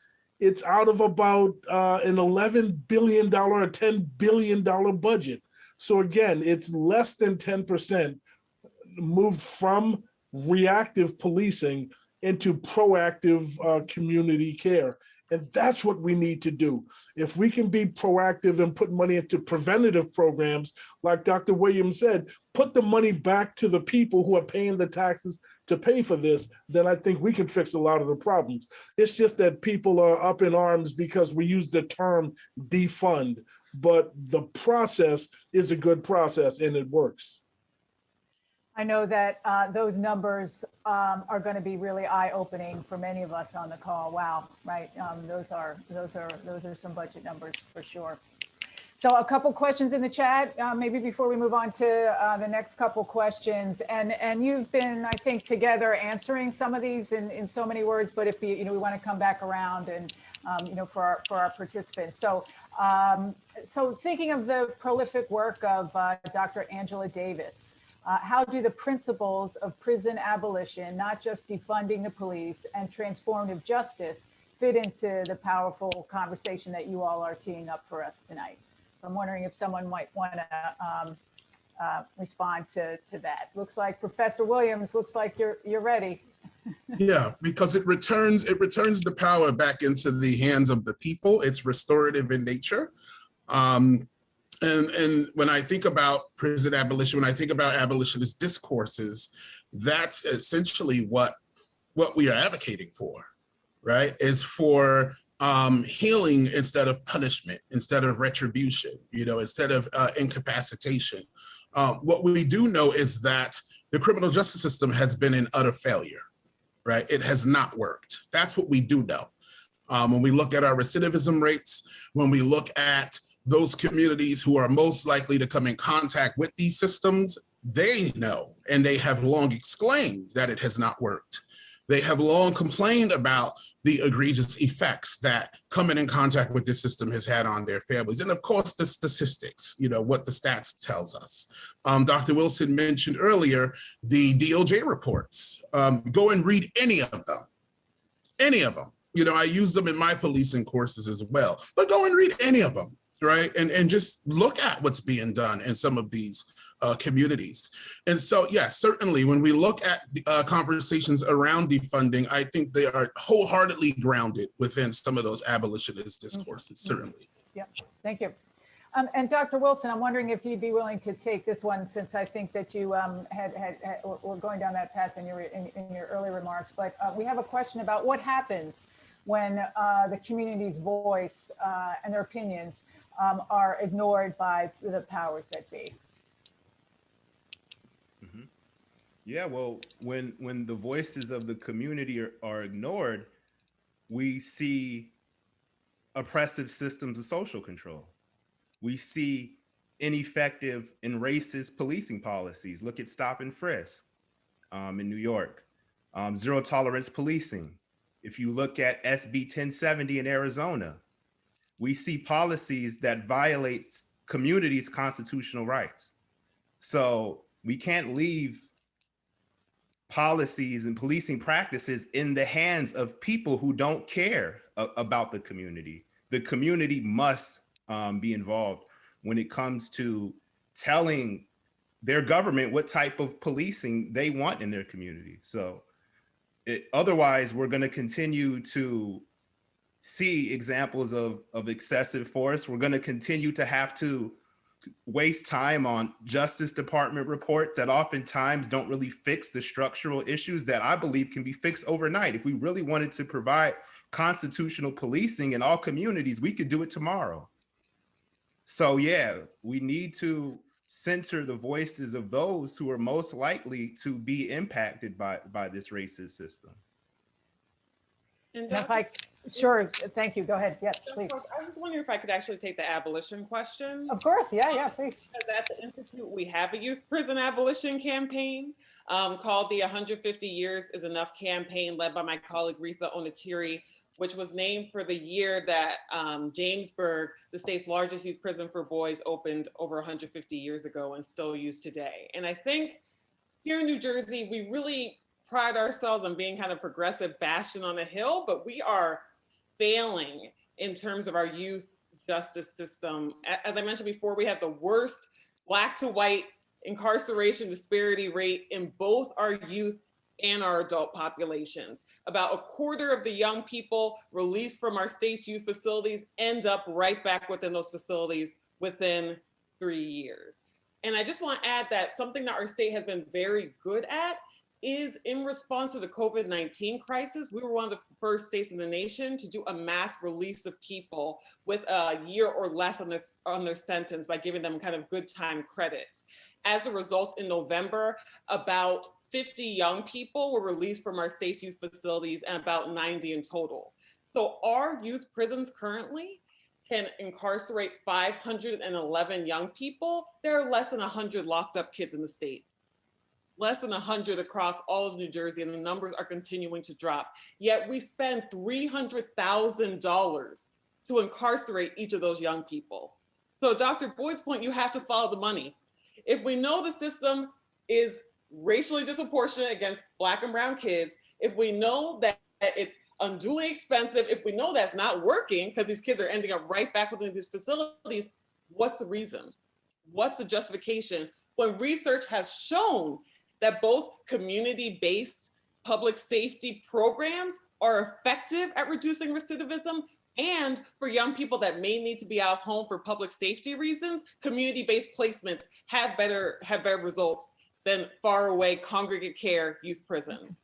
it's out of about an $11 billion or $10 billion budget. So again, it's less than 10% moved from reactive policing into proactive community care. And that's what we need to do. If we can be proactive and put money into preventative programs, like Dr. Williams said, put the money back to the people who are paying the taxes to pay for this, then I think we can fix a lot of the problems. It's just that people are up in arms because we use the term defund, but the process is a good process and it works. I know that those numbers are going to be really eye-opening for many of us on the call. Wow, right? Those are some budget numbers for sure. So a couple questions in the chat, maybe before we move on to the next couple questions. And you've been, I think, together answering some of these in so many words. But if we want to come back around and for our participants. So so thinking of the prolific work of Dr. Angela Davis. How do the principles of prison abolition, not just defunding the police and transformative justice, fit into the powerful conversation that you all are teeing up for us tonight? So I'm wondering if someone might want to respond to that. Looks like Professor Williams, looks like you're ready. Yeah, because it returns the power back into the hands of the people. It's restorative in nature. And when I think about prison abolition, when I think about abolitionist discourses, that's essentially what we are advocating for, right? Is for healing instead of punishment, instead of retribution, instead of incapacitation. What we do know is that the criminal justice system has been an utter failure, right? It has not worked. That's what we do know. When we look at our recidivism rates, when we look at those communities who are most likely to come in contact with these systems, they know, and they have long exclaimed that it has not worked. They have long complained about the egregious effects that coming in contact with this system has had on their families. And of course, the statistics, what the stats tells us. Dr. Wilson mentioned earlier the DOJ reports. Go and read any of them, I use them in my policing courses as well, but go and read any of them. Right. And just look at what's being done in some of these communities. And so, yeah, certainly when we look at conversations around defunding, I think they are wholeheartedly grounded within some of those abolitionist discourses, certainly. Yeah, thank you. And Dr. Wilson, I'm wondering if you'd be willing to take this one, since I think that you were going down that path in your early remarks. But we have a question about what happens when the community's voice and their opinions are ignored by the powers that be. Mm-hmm. Yeah, well, when the voices of the community are ignored, we see oppressive systems of social control. We see ineffective and racist policing policies. Look at stop and frisk in New York. zero tolerance policing. If you look at SB 1070 in Arizona, we see policies that violates communities' constitutional rights. So we can't leave policies and policing practices in the hands of people who don't care about the community. The community must be involved when it comes to telling their government what type of policing they want in their community. So otherwise, we're going to continue to see examples of excessive force. We're going to continue to have to waste time on Justice Department reports that oftentimes don't really fix the structural issues that I believe can be fixed overnight. If we really wanted to provide constitutional policing in all communities, we could do it tomorrow. So yeah, we need to center the voices of those who are most likely to be impacted by this racist system. And And if I, sure, thank you, go ahead, yes, please. I was wondering if I could actually take the abolition question. Of course, yeah, please. Because at the Institute, we have a youth prison abolition campaign called the 150 Years is Enough campaign, led by my colleague Retha Onatiri, which was named for the year that Jamesburg, the state's largest youth prison for boys, opened over 150 years ago and still used today. And I think here in New Jersey, we really pride ourselves on being kind of progressive bastion on a hill, but we are failing in terms of our youth justice system. As I mentioned before, we have the worst Black to white incarceration disparity rate in both our youth and our adult populations. About a quarter of the young people released from our state's youth facilities end up right back within those facilities within 3 years. And I just want to add that something that our state has been very good at is in response to the COVID-19 crisis, we were one of the first states in the nation to do a mass release of people with a year or less on their sentence by giving them kind of good time credits. As a result, in November, about 50 young people were released from our state's youth facilities and about 90 in total. So our youth prisons currently can incarcerate 511 young people. There are less than 100 locked up kids in the state. Less than 100 across all of New Jersey, and the numbers are continuing to drop. Yet we spend $300,000 to incarcerate each of those young people. So Dr. Boyd's point, you have to follow the money. If we know the system is racially disproportionate against Black and brown kids, if we know that it's unduly expensive, if we know that's not working because these kids are ending up right back within these facilities, what's the reason? What's the justification? When research has shown that both community-based public safety programs are effective at reducing recidivism, and for young people that may need to be out of home for public safety reasons, community-based placements have better results than far away congregate care youth prisons.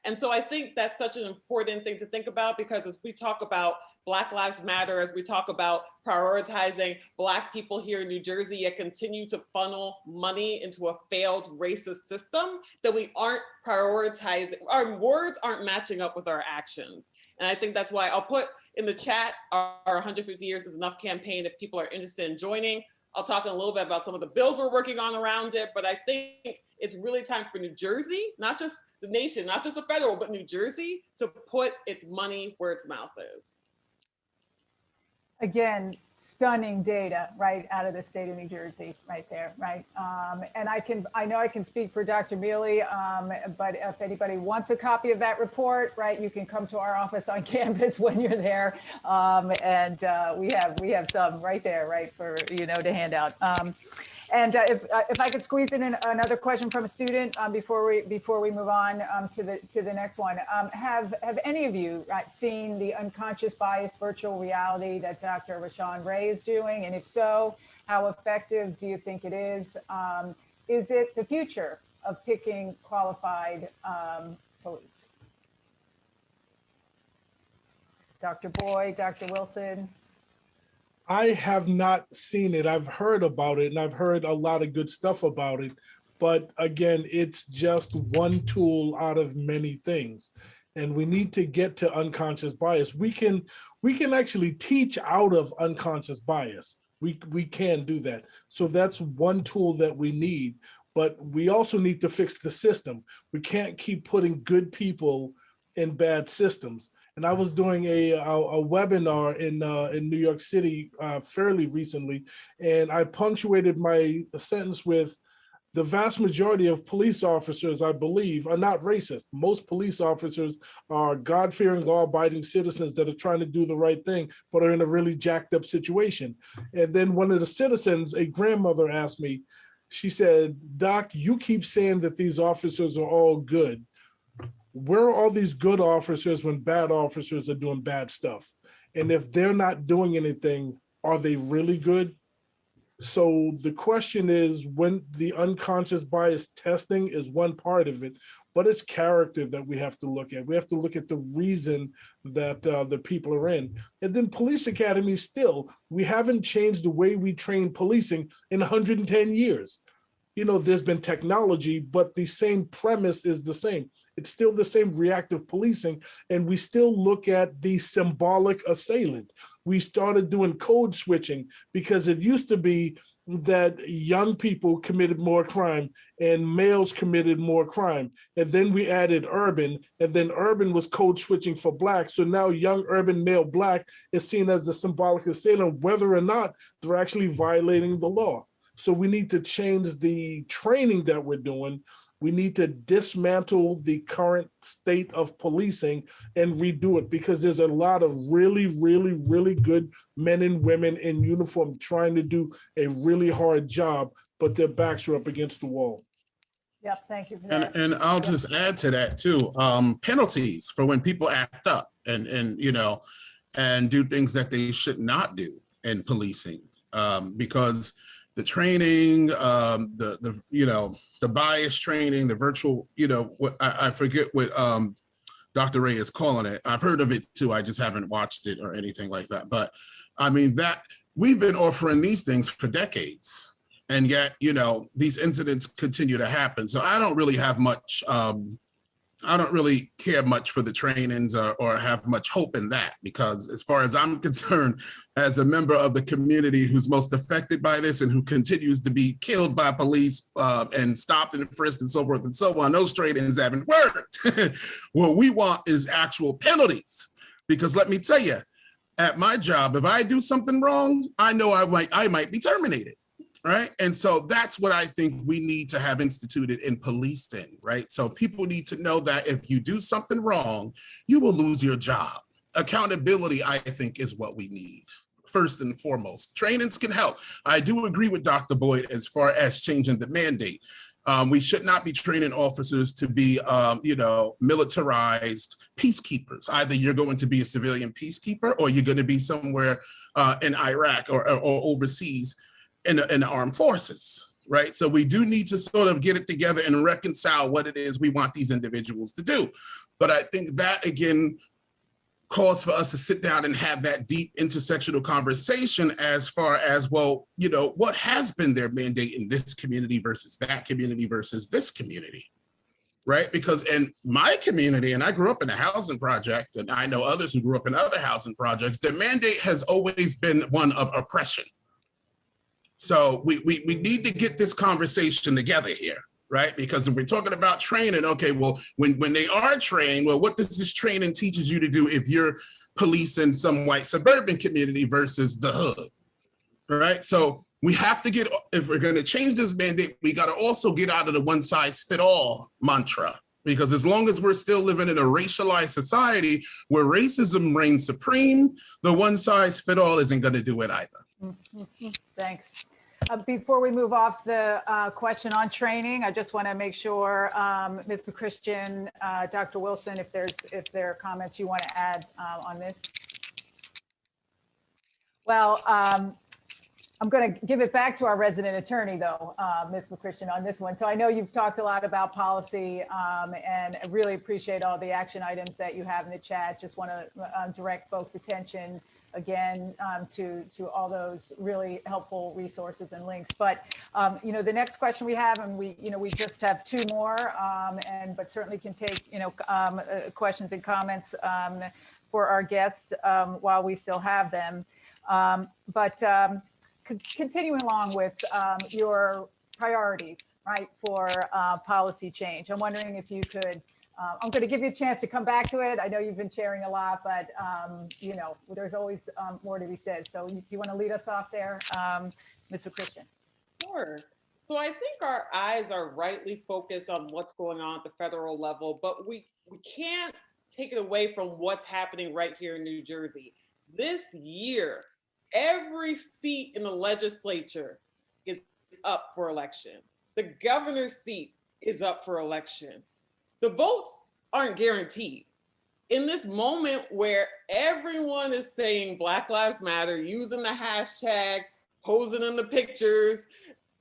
And so I think that's such an important thing to think about, because as we talk about Black Lives Matter, as we talk about prioritizing Black people here in New Jersey, yet continue to funnel money into a failed racist system, that we aren't prioritizing, our words aren't matching up with our actions. And I think that's why I'll put in the chat our 150 Years is Enough campaign if people are interested in joining. I'll talk a little bit about some of the bills we're working on around it, but I think it's really time for New Jersey, not just the nation, not just the federal, but New Jersey, to put its money where its mouth is. Again, stunning data right out of the state of New Jersey, right there, right? And I know I can speak for Dr. Mealy, but if anybody wants a copy of that report, right, you can come to our office on campus when you're there, and we have some right there, right, for to hand out. And if I could squeeze in another question from a student before we move on to the next one, have any of you seen the unconscious bias virtual reality that Dr. Rashawn Ray is doing? And if so, how effective do you think it is? Is it the future of picking qualified police? Dr. Boyd, Dr. Wilson. I have not seen it. I've heard about it, and I've heard a lot of good stuff about it. But again, it's just one tool out of many things. And we need to get to unconscious bias. We can actually teach out of unconscious bias. We can do that. So that's one tool that we need. but we also need to fix the system. We can't keep putting good people in bad systems. And I was doing a webinar in New York City fairly recently, and I punctuated my sentence with, the vast majority of police officers, I believe, are not racist. Most police officers are God-fearing, law-abiding citizens that are trying to do the right thing, but are in a really jacked up situation. And then one of the citizens, a grandmother, asked me, she said, Doc, you keep saying that these officers are all good. Where are all these good officers when bad officers are doing bad stuff? And if they're not doing anything, are they really good? So the question is, when the unconscious bias testing is one part of it, but it's character that we have to look at. We have to look at the reason that the people are in. And then police academies still, we haven't changed the way we train policing in 110 years. You know, there's been technology, but the same premise is the same. It's still the same reactive policing, and we still look at the symbolic assailant. We started doing code switching because it used to be that young people committed more crime and males committed more crime. And then we added urban, and then urban was code switching for black. So now young urban male black is seen as the symbolic assailant, whether or not they're actually violating the law. So we need to change the training that we're doing. We need to dismantle the current state of policing and redo it, because there's a lot of really, really, really good men and women in uniform trying to do a really hard job, but their backs are up against the wall. Yep, thank you for that. And I'll just add to that too, penalties for when people act up and you know, and do things that they should not do in policing, because the training, the you know, the bias training, the virtual, you know, what I forget what Dr. Ray is calling it. I've heard of it too. I just haven't watched it or anything like that. But I mean, that we've been offering these things for decades, and yet, you know, these incidents continue to happen. So I don't really have much, I don't really care much for the trainings or have much hope in that, because as far as I'm concerned, as a member of the community who's most affected by this and who continues to be killed by police and stopped and frisked and so forth and so on, those trainings haven't worked. What we want is actual penalties, because let me tell you, at my job, if I do something wrong, I know I might be terminated. Right. And so that's what I think we need to have instituted in policing. Right. So people need to know that if you do something wrong, you will lose your job. Accountability, I think, is what we need. First and foremost, trainings can help. I do agree with Dr. Boyd as far as changing the mandate. We should not be training officers to be, you know, militarized peacekeepers. Either you're going to be a civilian peacekeeper or you're going to be somewhere in Iraq or overseas in the armed forces, right? So we do need to sort of get it together and reconcile what it is we want these individuals to do. But I think that, again, calls for us to sit down and have that deep intersectional conversation as far as, well, you know, what has been their mandate in this community versus that community versus this community, right? Because in my community, and I grew up in a housing project, and I know others who grew up in other housing projects, the mandate has always been one of oppression. So we need to get this conversation together here, right? Because if we're talking about training, okay, well, when they are trained, well, what does this training teaches you to do if you're policing some white suburban community versus the hood, right? So we have to get, if we're going to change this mandate, we got to also get out of the one size fit all mantra, because as long as we're still living in a racialized society where racism reigns supreme, the one size fit all isn't going to do it either. Thanks. Before we move off the question on training, I just want to make sure, Ms. Christian, Dr. Wilson, if there are comments you want to add on this. Well, I'm going to give it back to our resident attorney, though, Ms. Christian, on this one. So I know you've talked a lot about policy, and I really appreciate all the action items that you have in the chat. Just want to direct folks' attention again to all those really helpful resources and links. But you know, the next question we have, and we just have two more, but certainly can take questions and comments for our guests while we still have them. Continuing along with your priorities, right, for policy change. I'm wondering if you could, I'm going to give you a chance to come back to it. I know you've been sharing a lot, but you know, there's always more to be said. So do you want to lead us off there, Mr. Christian? Sure. So I think our eyes are rightly focused on what's going on at the federal level, but we can't take it away from what's happening right here in New Jersey. This year, every seat in the legislature is up for election. The governor's seat is up for election. The votes aren't guaranteed. In this moment where everyone is saying Black Lives Matter, using the hashtag, posing in the pictures,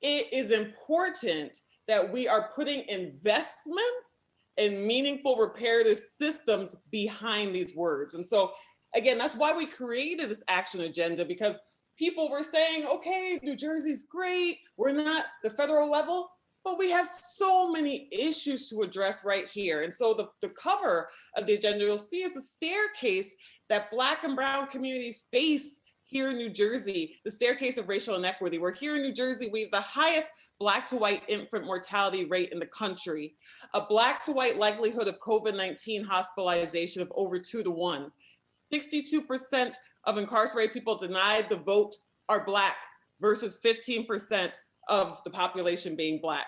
it is important that we are putting investments and meaningful reparative systems behind these words. And so, again, that's why we created this action agenda, because people were saying, okay, New Jersey's great, we're not the federal level, but we have so many issues to address right here. And so the cover of the agenda you'll see is a staircase that Black and brown communities face here in New Jersey, the staircase of racial inequity. We're here in New Jersey, we have the highest Black to white infant mortality rate in the country, a Black to white likelihood of COVID-19 hospitalization of over 2 to 1. 62% of incarcerated people denied the vote are Black versus 15% of the population being Black.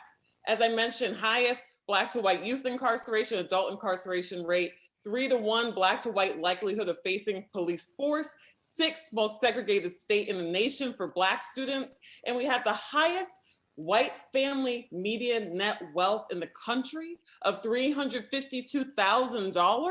As I mentioned, highest Black to white youth incarceration, adult incarceration rate, 3 to 1 Black to white likelihood of facing police force, 6th most segregated state in the nation for Black students, and we have the highest white family median net wealth in the country of $352,000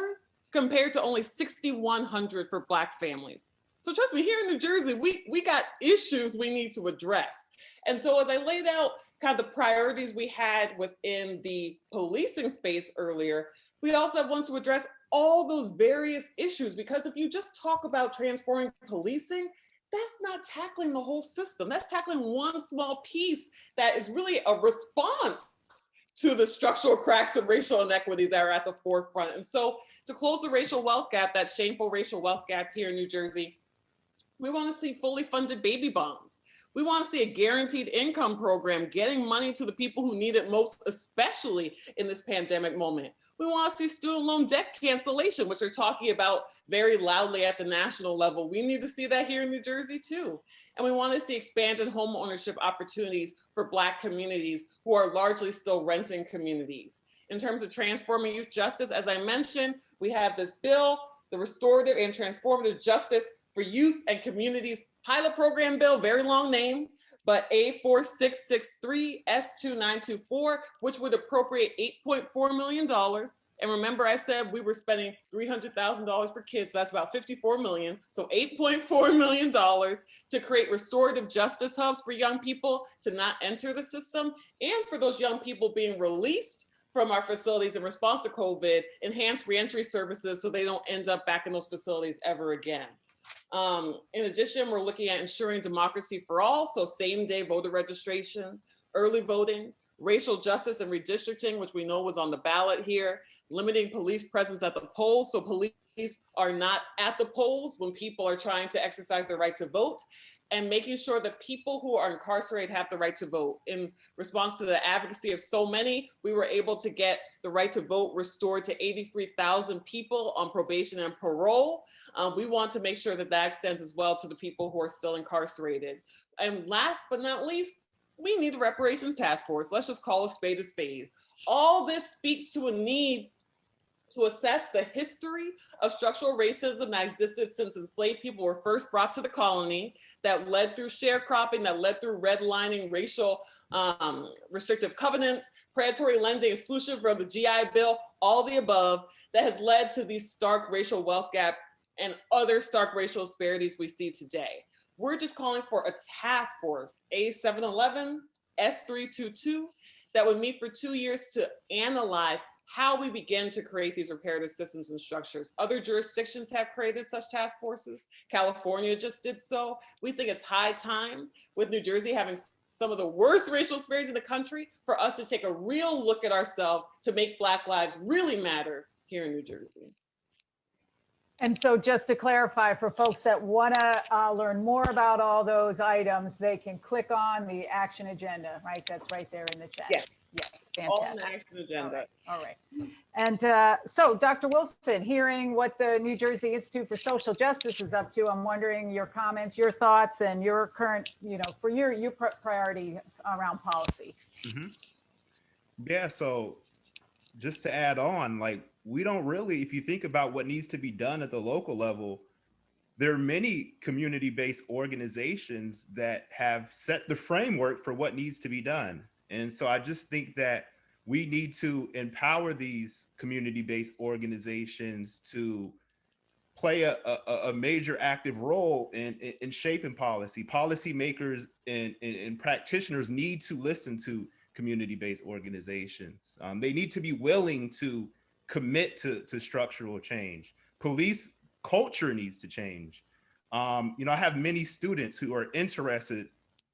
compared to only $6,100 for Black families. So trust me, here in New Jersey, we got issues we need to address. And so as I laid out kind of the priorities we had within the policing space earlier, we also have ones to address all those various issues, because if you just talk about transforming policing, that's not tackling the whole system. That's tackling one small piece that is really a response to the structural cracks of racial inequity that are at the forefront. And so to close the racial wealth gap, that shameful racial wealth gap here in New Jersey, we want to see fully funded baby bonds. We want to see a guaranteed income program, getting money to the people who need it most, especially in this pandemic moment. We want to see student loan debt cancellation, which they're talking about very loudly at the national level. We need to see that here in New Jersey too. And we want to see expanded home ownership opportunities for Black communities who are largely still renting communities. In terms of transforming youth justice, as I mentioned, we have this bill, the Restorative and Transformative Justice for Youth and Communities Pilot Program Bill, very long name, but A4663 S2924, which would appropriate $8.4 million. And remember, I said we were spending $300,000 per kid, so that's about $54 million. So $8.4 million to create restorative justice hubs for young people to not enter the system, and for those young people being released from our facilities in response to COVID, enhanced reentry services so they don't end up back in those facilities ever again. In addition, we're looking at ensuring democracy for all, so same-day voter registration, early voting, racial justice and redistricting, which we know was on the ballot here, limiting police presence at the polls, so police are not at the polls when people are trying to exercise their right to vote, and making sure that people who are incarcerated have the right to vote. In response to the advocacy of so many, we were able to get the right to vote restored to 83,000 people on probation and parole. We want to make sure that that extends as well to the people who are still incarcerated. And last but not least, we need the reparations task force. Let's just call a spade a spade. All this speaks to a need to assess the history of structural racism that existed since enslaved people were first brought to the colony, that led through sharecropping, that led through redlining, racial restrictive covenants, predatory lending, exclusion from the GI Bill, all the above, that has led to these stark racial wealth gap and other stark racial disparities we see today. We're just calling for a task force, A711, S322, that would meet for 2 years to analyze how we begin to create these reparative systems and structures. Other jurisdictions have created such task forces. California just did so. We think it's high time, with New Jersey having some of the worst racial disparities in the country, for us to take a real look at ourselves to make Black lives really matter here in New Jersey. And so just to clarify, for folks that want to learn more about all those items, they can click on the action agenda, right? That's right there in the chat. Yes. Yes, All in fantastic. the action agenda. All right. And so, Dr. Wilson, hearing what the New Jersey Institute for Social Justice is up to, I'm wondering your comments, your thoughts, and your current, for your priorities around policy. Yeah, so just to add on, like, we don't really, if you think about what needs to be done at the local level, there are many community-based organizations that have set the framework for what needs to be done. And so I just think that we need to empower these community-based organizations to play a major active role in shaping policy. Policymakers and practitioners need to listen to community-based organizations. They need to be willing to commit to structural change. Police culture needs to change. I have many students who are interested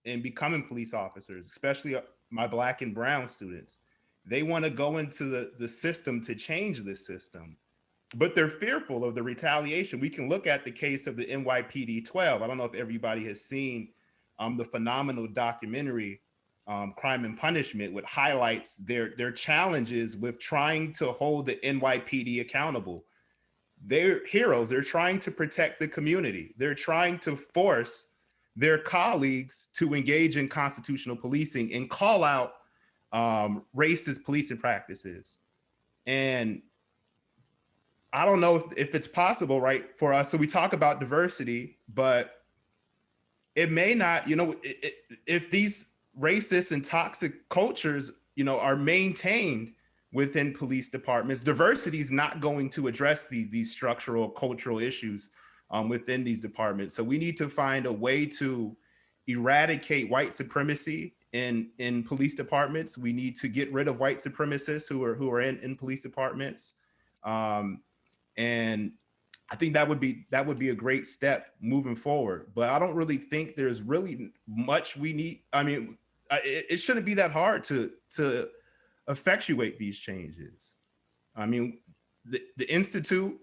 in becoming police officers, especially my Black and brown students. They want to go into the system to change this system, but they're fearful of the retaliation. We can look at the case of the NYPD 12. I don't know if everybody has seen the phenomenal documentary, Crime and Punishment, which highlights their challenges with trying to hold the NYPD accountable. They're heroes. They're trying to protect the community. They're trying to force their colleagues to engage in constitutional policing and call out racist policing practices. And I don't know if it's possible, right, for us. So we talk about diversity, but it may not, if these racist and toxic cultures, are maintained within police departments, diversity is not going to address these structural cultural issues within these departments. So we need to find a way to eradicate white supremacy in police departments. We need to get rid of white supremacists who are in police departments. And I think that would be a great step moving forward. But I don't really think there's really much we need. I mean, it shouldn't be that hard to effectuate these changes. I mean, the Institute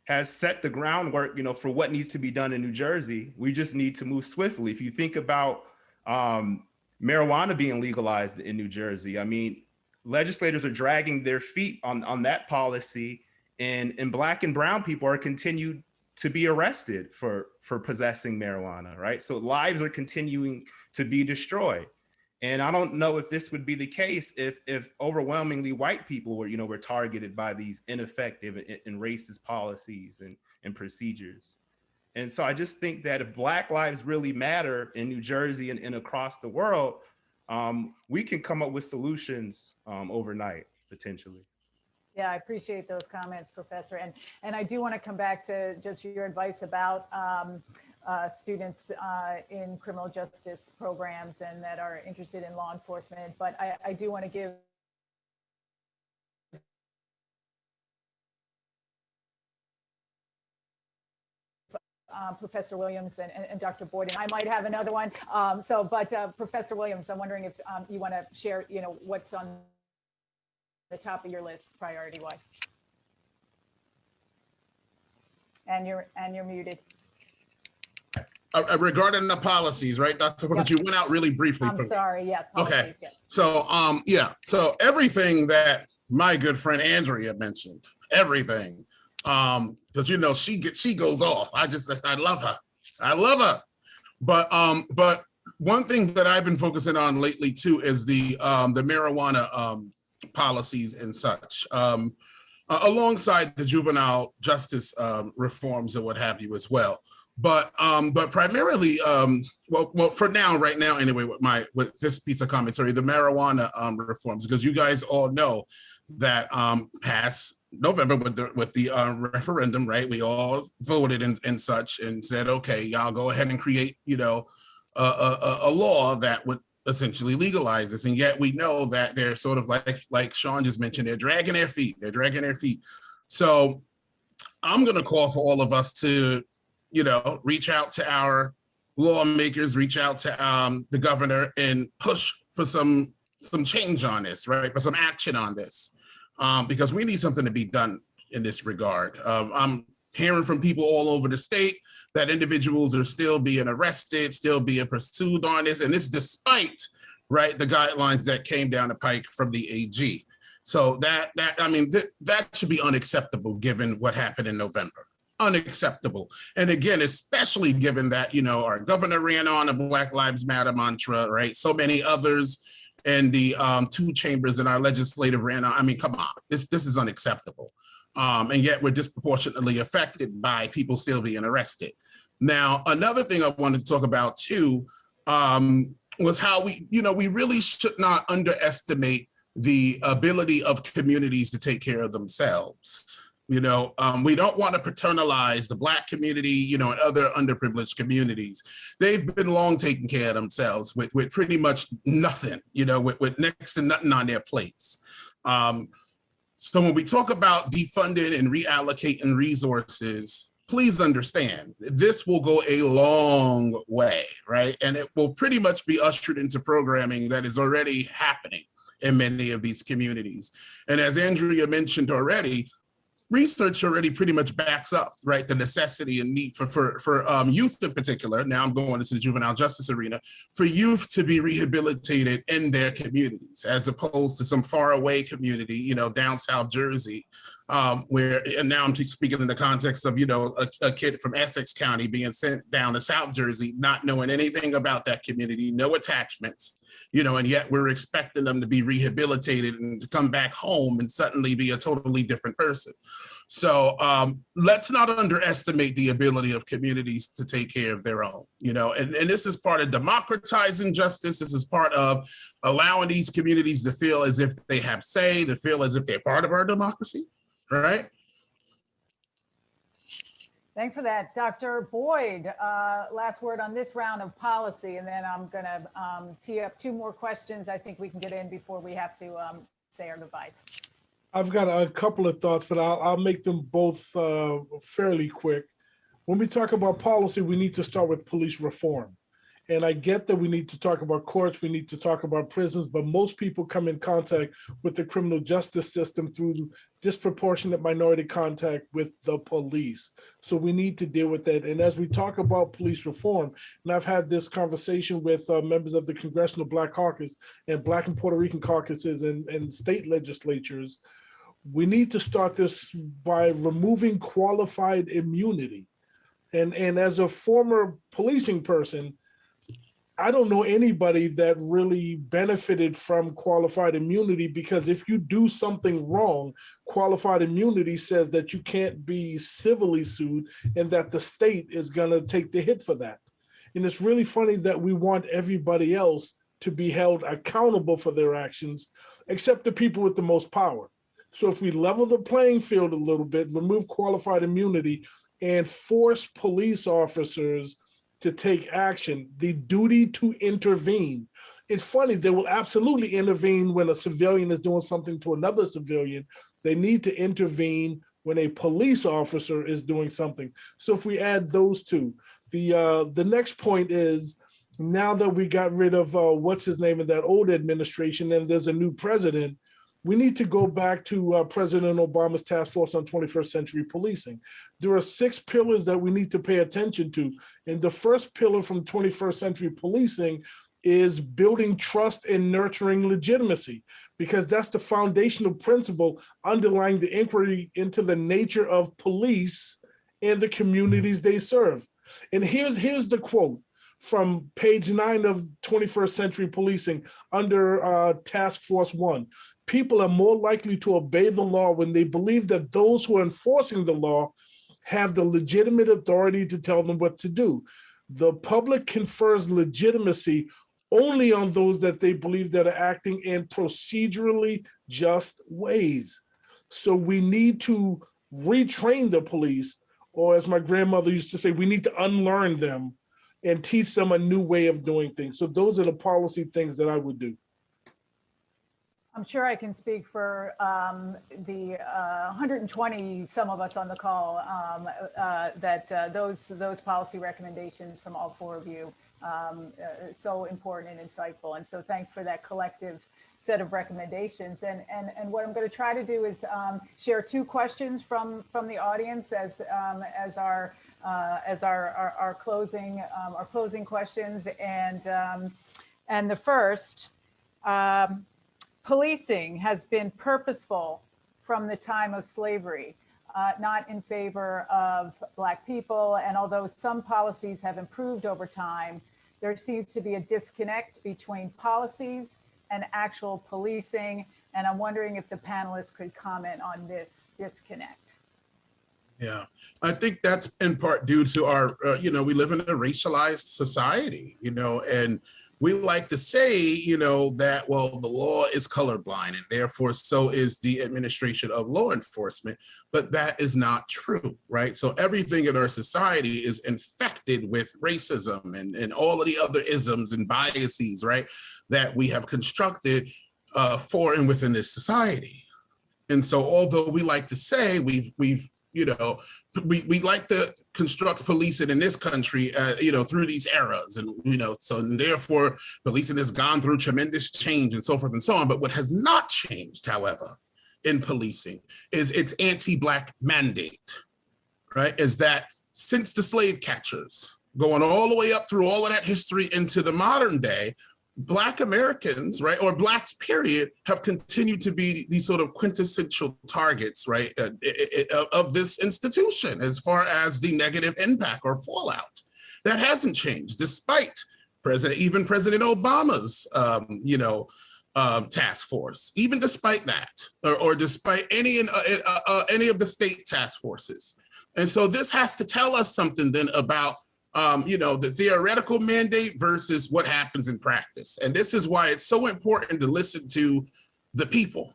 has set the groundwork, for what needs to be done in New Jersey. We just need to move swiftly. If you think about marijuana being legalized in New Jersey, I mean, legislators are dragging their feet on that policy, and Black and brown people are continued to be arrested for possessing marijuana, right? So lives are continuing to be destroyed. And I don't know if this would be the case if overwhelmingly white people were targeted by these ineffective and racist policies and procedures. And so I just think that if Black lives really matter in New Jersey and across the world, we can come up with solutions overnight, potentially. Yeah, I appreciate those comments, Professor. And I do want to come back to just your advice about students in criminal justice programs and that are interested in law enforcement. But I do want to give Professor Williams and Dr. Borden. I might have another one. But Professor Williams, I'm wondering if you want to share, what's on the top of your list priority-wise. And you're muted. Regarding the policies, right, Dr. Because you went out really briefly. I'm sorry, yes. Okay, yes. so so everything that my good friend Andrea mentioned, everything, because she goes off. I love her, but one thing that I've been focusing on lately too is the marijuana policies and such, alongside the juvenile justice reforms and what have you as well. But primarily, well, for now, right now, anyway, with this piece of commentary, the marijuana reforms, because you guys all know that past November with the referendum, right? We all voted and such and said, okay, y'all go ahead and create, a law that would essentially legalize this. And yet we know that they're sort of like Sean just mentioned, they're dragging their feet. So I'm going to call for all of us to, reach out to our lawmakers, reach out to the governor and push for some change on this, right? For some action on this, because we need something to be done in this regard. I'm hearing from people all over the state that individuals are still being arrested, still being pursued on this, and this despite, right, the guidelines that came down the pike from the AG. So that should be unacceptable given what happened in November. Unacceptable. And again, especially given that, you know, our governor ran on a Black Lives Matter mantra, right? So many others in the two chambers in our legislative ran on. I mean, come on, this is unacceptable. And yet we're disproportionately affected by people still being arrested. Now, another thing I wanted to talk about too was how we really should not underestimate the ability of communities to take care of themselves. You know, we don't want to paternalize the Black community, you know, and other underprivileged communities. They've been long taking care of themselves with pretty much nothing, you know, with next to nothing on their plates. So when we talk about defunding and reallocating resources, please understand, this will go a long way, right? And it will pretty much be ushered into programming that is already happening in many of these communities. And as Andrea mentioned already, research already pretty much backs up, right, the necessity and need for youth in particular, now I'm going into the juvenile justice arena, for youth to be rehabilitated in their communities, as opposed to some faraway community, you know, down South Jersey, where, and now I'm speaking in the context of, you know, a kid from Essex County being sent down to South Jersey, not knowing anything about that community, no attachments, you know, and yet we're expecting them to be rehabilitated and to come back home and suddenly be a totally different person. So let's not underestimate the ability of communities to take care of their own, you know, and this is part of democratizing justice. This is part of allowing these communities to feel as if they have say, to feel as if they're part of our democracy, right? Thanks for that. Dr. Boyd, last word on this round of policy, and then I'm going to tee up two more questions I think we can get in before we have to say our goodbyes. I've got a couple of thoughts, but I'll make them both fairly quick. When we talk about policy, we need to start with police reform. And I get that we need to talk about courts, we need to talk about prisons, but most people come in contact with the criminal justice system through disproportionate minority contact with the police. So we need to deal with that. And as we talk about police reform, and I've had this conversation with members of the Congressional Black Caucus and Black and Puerto Rican caucuses and state legislatures, we need to start this by removing qualified immunity. And as a former policing person, I don't know anybody that really benefited from qualified immunity, because if you do something wrong, qualified immunity says that you can't be civilly sued and that the state is going to take the hit for that. And it's really funny that we want everybody else to be held accountable for their actions, except the people with the most power. So if we level the playing field a little bit, remove qualified immunity, and force police officers to take action, the duty to intervene. It's funny, they will absolutely intervene when a civilian is doing something to another civilian. They need to intervene when a police officer is doing something. So if we add those two, the next point is, now that we got rid of what's his name in that old administration and there's a new president, we need to go back to President Obama's task force on 21st century policing. There are 6 pillars that we need to pay attention to. And the first pillar from 21st century policing is building trust and nurturing legitimacy, because that's the foundational principle underlying the inquiry into the nature of police and the communities they serve. And here's the quote from page 9 of 21st century policing under Task Force 1. People are more likely to obey the law when they believe that those who are enforcing the law have the legitimate authority to tell them what to do. The public confers legitimacy only on those that they believe that are acting in procedurally just ways. So we need to retrain the police, or as my grandmother used to say, we need to unlearn them and teach them a new way of doing things. So those are the policy things that I would do. I'm sure I can speak for the 120 some of us on the call that those policy recommendations from all 4 of you so important and insightful. And so thanks for that collective set of recommendations. And what I'm going to try to do is share two questions from the audience as our closing questions. And the first, policing has been purposeful from the time of slavery, not in favor of Black people. And although some policies have improved over time, there seems to be a disconnect between policies and actual policing. And I'm wondering if the panelists could comment on this disconnect. Yeah, I think that's in part due to our, we live in a racialized society, and we like to say, that, well, the law is colorblind and therefore so is the administration of law enforcement, but that is not true, right? So everything in our society is infected with racism and all of the other isms and biases, right, that we have constructed for and within this society. And so although we like to say we like to construct policing in this country, through these eras, and so therefore policing has gone through tremendous change and so forth and so on. But what has not changed, however, in policing is its anti-Black mandate, right? Is that since the slave catchers, going all the way up through all of that history into the modern day, Black Americans, right, or Blacks, period, have continued to be these sort of quintessential targets, right, of this institution as far as the negative impact or fallout. That hasn't changed, despite even President Obama's, task force, even despite that, or despite any of the state task forces. And so this has to tell us something then about the theoretical mandate versus what happens in practice. And this is why it's so important to listen to the people,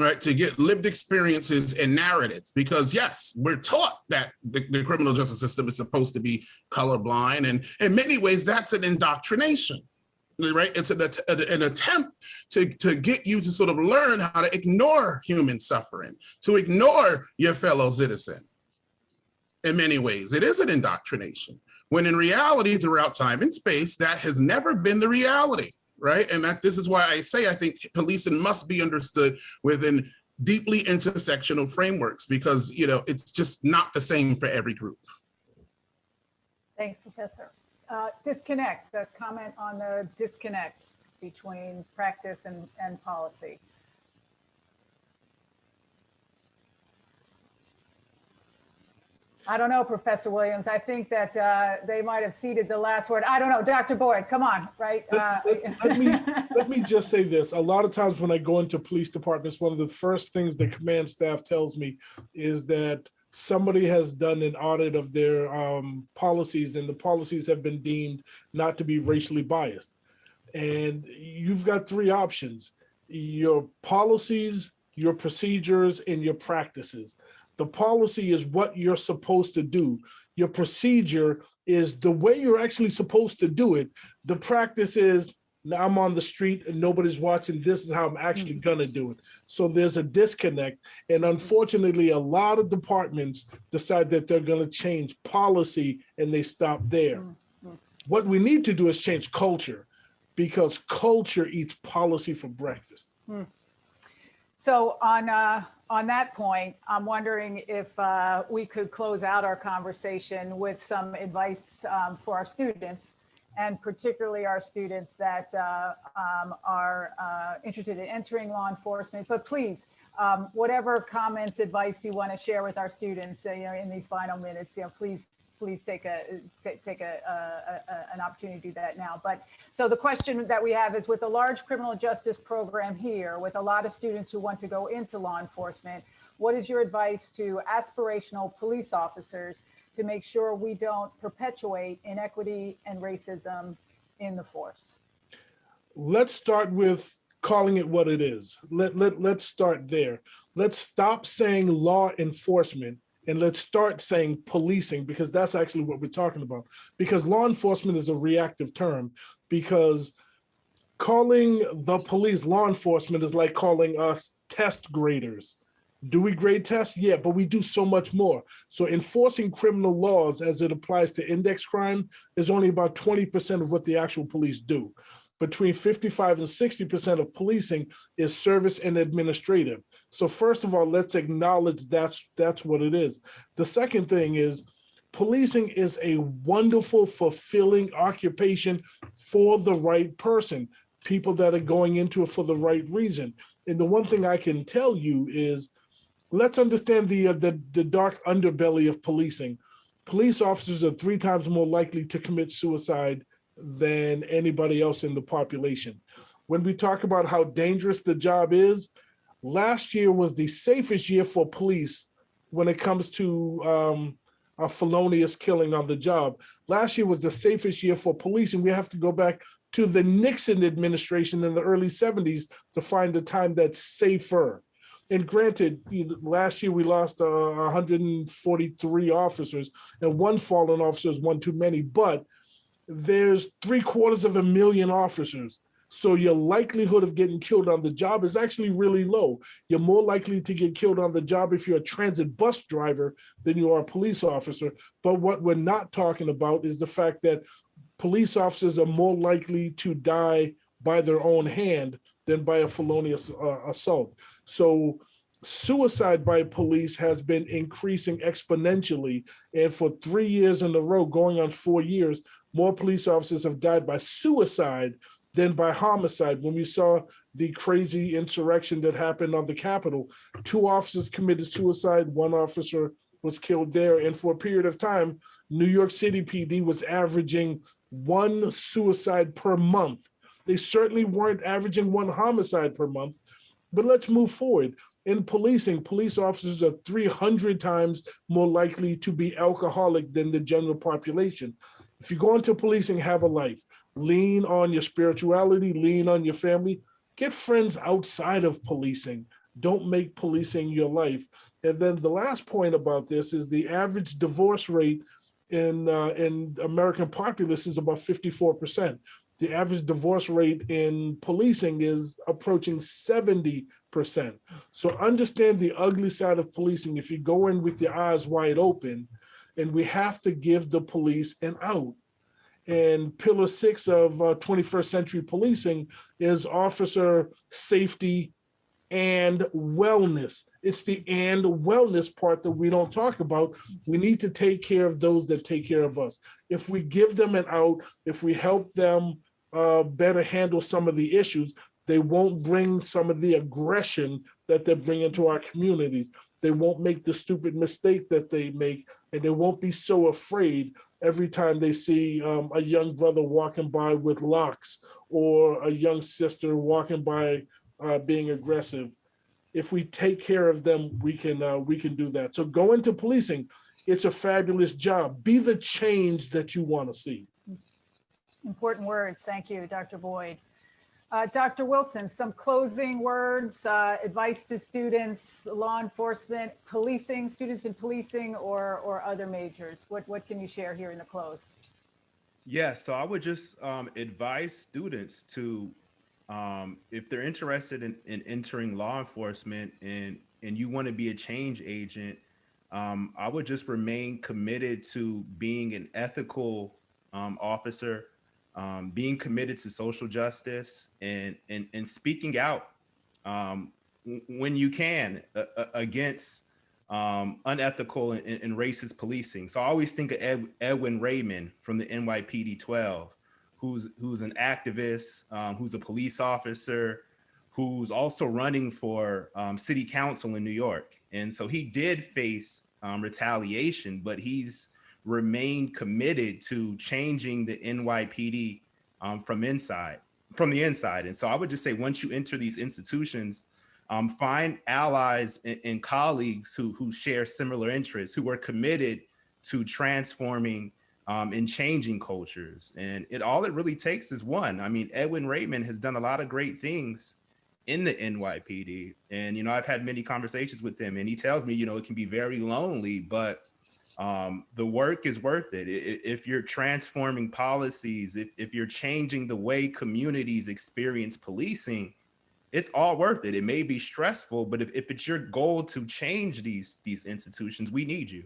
right? To get lived experiences and narratives, because yes, we're taught that the criminal justice system is supposed to be colorblind. And in many ways, that's an indoctrination, right? It's an attempt to get you to sort of learn how to ignore human suffering, to ignore your fellow citizen. In many ways, it is an indoctrination. When in reality, throughout time and space, that has never been the reality, right? And this is why I say I think policing must be understood within deeply intersectional frameworks, because it's just not the same for every group. Thanks, Professor. Disconnect, a comment on the disconnect between practice and policy. I don't know, Professor Williams. I think that they might have ceded the last word. I don't know, Dr. Boyd, come on, right? Let me just say this. A lot of times when I go into police departments, one of the first things the command staff tells me is that somebody has done an audit of their policies, and the policies have been deemed not to be racially biased. And you've got three options: your policies, your procedures, and your practices. The policy is what you're supposed to do. Your procedure is the way you're actually supposed to do it. The practice is, now I'm on the street and nobody's watching, this is how I'm actually gonna do it. So there's a disconnect. And unfortunately, a lot of departments decide that they're gonna change policy and they stop there. What we need to do is change culture, because culture eats policy for breakfast. So on that point, I'm wondering if we could close out our conversation with some advice for our students, and particularly our students that are interested in entering law enforcement. But please, whatever comments, advice you want to share with our students, in these final minutes, please take an opportunity to do that now. But so the question that we have is, with a large criminal justice program here, with a lot of students who want to go into law enforcement, what is your advice to aspirational police officers to make sure we don't perpetuate inequity and racism in the force? Let's start with calling it what it is. Let's start there. Let's stop saying law enforcement and let's start saying policing, because that's actually what we're talking about. Because law enforcement is a reactive term, because calling the police law enforcement is like calling us test graders. Do we grade tests? Yeah, but we do so much more. So enforcing criminal laws as it applies to index crime is only about 20% of what the actual police do. between 55 and 60% of policing is service and administrative. So first of all, let's acknowledge that's what it is. The second thing is policing is a wonderful, fulfilling occupation for the right person, people that are going into it for the right reason. And the one thing I can tell you is, let's understand the dark underbelly of policing. Police officers are 3 times more likely to commit suicide than anybody else in the population. When we talk about how dangerous the job is, last year was the safest year for police when it comes to a felonious killing on the job. Last year was the safest year for police, and we have to go back to the Nixon administration in the early 70s to find a time that's safer. And granted, last year we lost 143 officers, and one fallen officer is one too many, but there's 750,000 officers. So your likelihood of getting killed on the job is actually really low. You're more likely to get killed on the job if you're a transit bus driver than you are a police officer. But what we're not talking about is the fact that police officers are more likely to die by their own hand than by a felonious assault. So suicide by police has been increasing exponentially. And for 3 years in a row, going on 4 years, more police officers have died by suicide than by homicide. When we saw the crazy insurrection that happened on the Capitol, 2 officers committed suicide, 1 officer was killed there. And for a period of time, New York City PD was averaging 1 suicide per month. They certainly weren't averaging 1 homicide per month. But let's move forward. In policing, police officers are 300 times more likely to be alcoholic than the general population. If you go into policing, have a life. Lean on your spirituality, lean on your family. Get friends outside of policing. Don't make policing your life. And then the last point about this is the average divorce rate in American populace is about 54%. The average divorce rate in policing is approaching 70%. So understand the ugly side of policing if you go in with your eyes wide open, and we have to give the police an out. And pillar 6 of 21st century policing is officer safety and wellness. It's the and wellness part that we don't talk about. We need to take care of those that take care of us. If we give them an out, if we help them better handle some of the issues, they won't bring some of the aggression that they're bringing to our communities. They won't make the stupid mistake that they make, and they won't be so afraid every time they see a young brother walking by with locks or a young sister walking by being aggressive. If we take care of them, we can do that. So go into policing. It's a fabulous job. Be the change that you want to see. Important words. Thank you, Dr. Boyd. Dr. Wilson, some closing words, advice to students, law enforcement, policing, students in policing, or other majors. What can you share here in the close? Yeah, so I would just advise students to, if they're interested in entering law enforcement and you want to be a change agent, I would just remain committed to being an ethical officer, being committed to social justice, and speaking out when you can against unethical and racist policing. So I always think of Edwin Raymond from the NYPD 12, who's an activist, who's a police officer, who's also running for city council in New York. And so he did face retaliation, but he's remained committed to changing the NYPD from the inside. And so I would just say, once you enter these institutions, find allies and colleagues who share similar interests, who are committed to transforming and changing cultures. And all it really takes is one. I mean, Edwin Raymond has done a lot of great things in the NYPD. And, I've had many conversations with him, and he tells me, it can be very lonely, but the work is worth it. If you're transforming policies, if you're changing the way communities experience policing, it's all worth it. It may be stressful, but if it's your goal to change these institutions, we need you.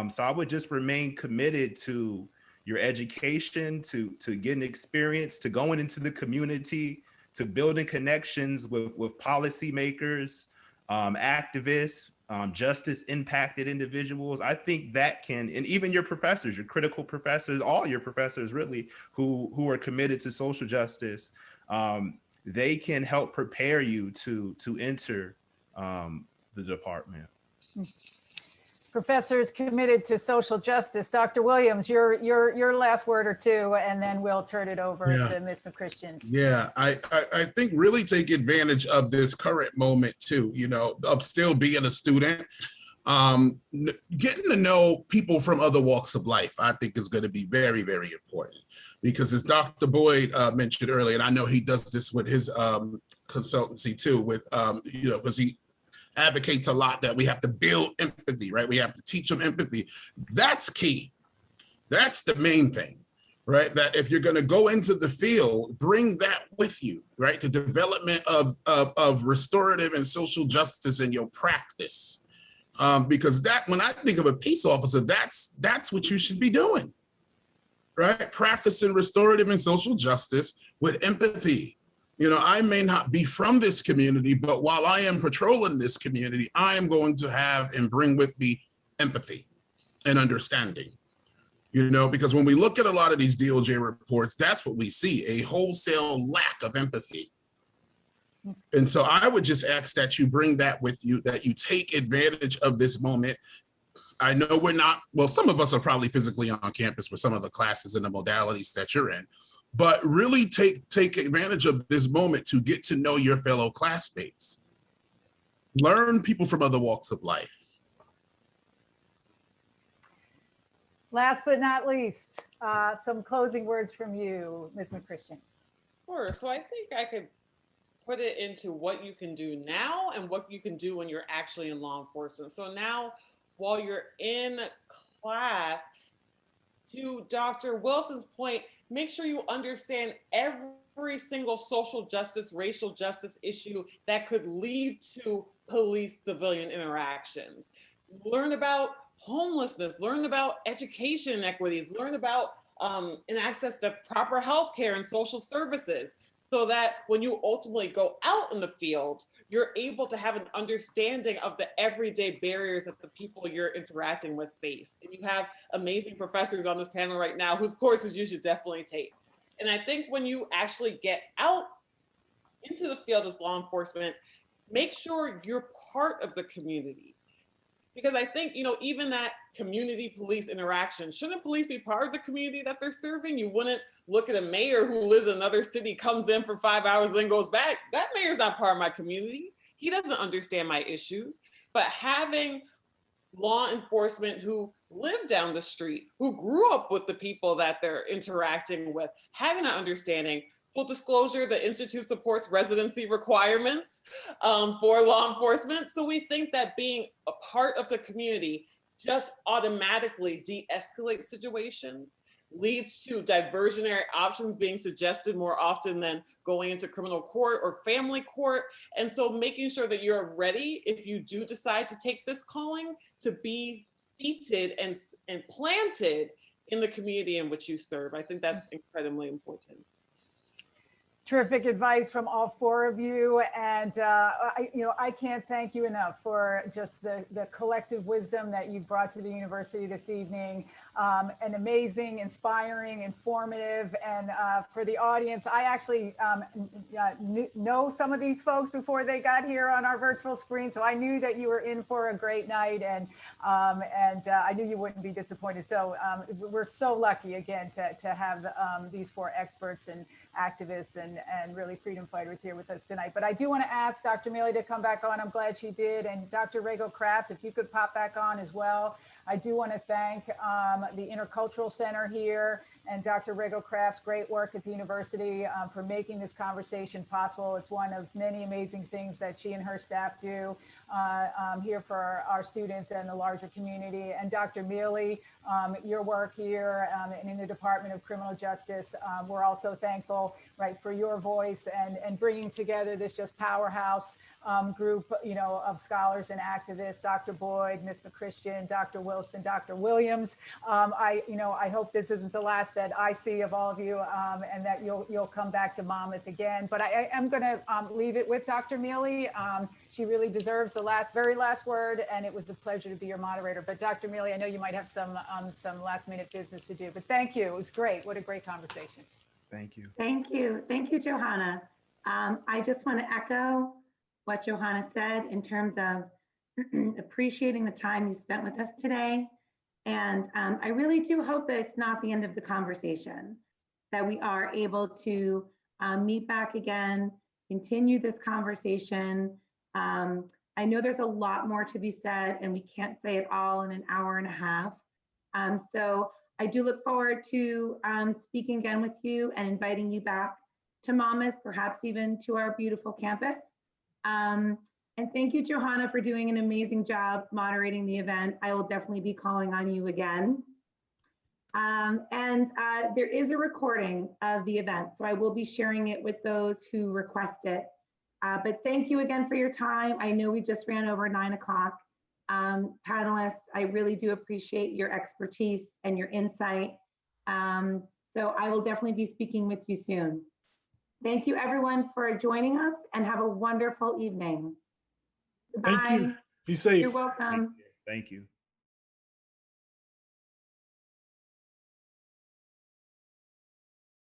So I would just remain committed to your education, to getting experience, to going into the community, to building connections with policymakers, activists, justice impacted individuals. I think that can, and even your professors, your critical professors, all your professors really, who are committed to social justice, they can help prepare you to enter the department. Professors committed to social justice. Dr. Williams, your last word or two, and then we'll turn it over to Ms. McChristian. Yeah, I think really take advantage of this current moment too, you know, of still being a student. Getting to know people from other walks of life, I think is going to be very, very important, because as Dr. Boyd mentioned earlier, and I know he does this with his consultancy too, with, you know, because he advocates a lot that we have to build empathy, right? We have to teach them empathy. That's key. That's the main thing, right? That if you're going to go into the field, bring that with you, right? The development of restorative and social justice in your practice. Because that, when I think of a peace officer, that's what you should be doing, right? Practicing restorative and social justice with empathy. You know, I may not be from this community, but while I am patrolling this community, I am going to have and bring with me empathy and understanding. You know, because when we look at a lot of these DOJ reports, that's what we see, a wholesale lack of empathy. And so I would just ask that you bring that with you, that you take advantage of this moment. I know we're not, well, some of us are probably physically on campus for some of the classes and the modalities that you're in, but really take advantage of this moment to get to know your fellow classmates. Learn people from other walks of life. Last but not least, some closing words from you, Ms. McChristian. Sure. So I think I could put it into what you can do now and what you can do when you're actually in law enforcement. So now, while you're in class, to Dr. Wilson's point, make sure you understand every single social justice, racial justice issue that could lead to police-civilian interactions. Learn about homelessness, learn about education inequities, learn about access to proper health care and social services, so that when you ultimately go out in the field, you're able to have an understanding of the everyday barriers that the people you're interacting with face. And you have amazing professors on this panel right now whose courses you should definitely take. And I think when you actually get out into the field as law enforcement, make sure you're part of the community. Because I think, you know, even that community police interaction, shouldn't police be part of the community that they're serving? You wouldn't look at a mayor who lives in another city, comes in for 5 hours, then goes back. That mayor's not part of my community. He doesn't understand my issues. But having law enforcement who live down the street, who grew up with the people that they're interacting with, having that understanding. Full disclosure, the Institute supports residency requirements for law enforcement. So we think that being a part of the community just automatically de-escalates situations, leads to diversionary options being suggested more often than going into criminal court or family court. And so making sure that you're ready, if you do decide to take this calling, to be seated and planted in the community in which you serve. I think that's incredibly important. Terrific advice from all four of you, and I can't thank you enough for just the collective wisdom that you brought to the university this evening. An amazing, inspiring, informative, and for the audience, I actually know some of these folks before they got here on our virtual screen, so I knew that you were in for a great night, and I knew you wouldn't be disappointed. So we're so lucky again to have these four experts and activists and really freedom fighters here with us tonight. But I do want to ask Dr. Mealy to come back on. I'm glad she did. And Dr. Rego Kraft, if you could pop back on as well. I do want to thank the Intercultural Center here and Dr. Rigglecraft's great work at the university for making this conversation possible. It's one of many amazing things that she and her staff do here for our students and the larger community. And Dr. Mealy, your work here and in the Department of Criminal Justice, we're also thankful, right, for your voice and bringing together this just powerhouse group, of scholars and activists, Dr. Boyd, Ms. McChristian, Dr. Wilson, Dr. Williams. I hope this isn't the last that I see of all of you, and that you'll come back to Monmouth again. But I am going to leave it with Dr. Mealy. She really deserves the very last word, and it was a pleasure to be your moderator. But Dr. Mealy, I know you might have some last minute business to do, but thank you. It was great. What a great conversation. Thank you. Thank you. Thank you, Johanna. I just want to echo what Johanna said in terms of appreciating the time you spent with us today. And I really do hope that it's not the end of the conversation, that we are able to meet back again, continue this conversation. I know there's a lot more to be said, and we can't say it all in an hour and a half. So I do look forward to speaking again with you and inviting you back to Monmouth, perhaps even to our beautiful campus. And thank you, Johanna, for doing an amazing job moderating the event. I will definitely be calling on you again. There is a recording of the event, so I will be sharing it with those who request it. But thank you again for your time. I know we just ran over 9 o'clock. Panelists, I really do appreciate your expertise and your insight. So I will definitely be speaking with you soon. Thank you, everyone, for joining us, and have a wonderful evening. Goodbye. Thank you. Be safe. You're welcome. Thank you.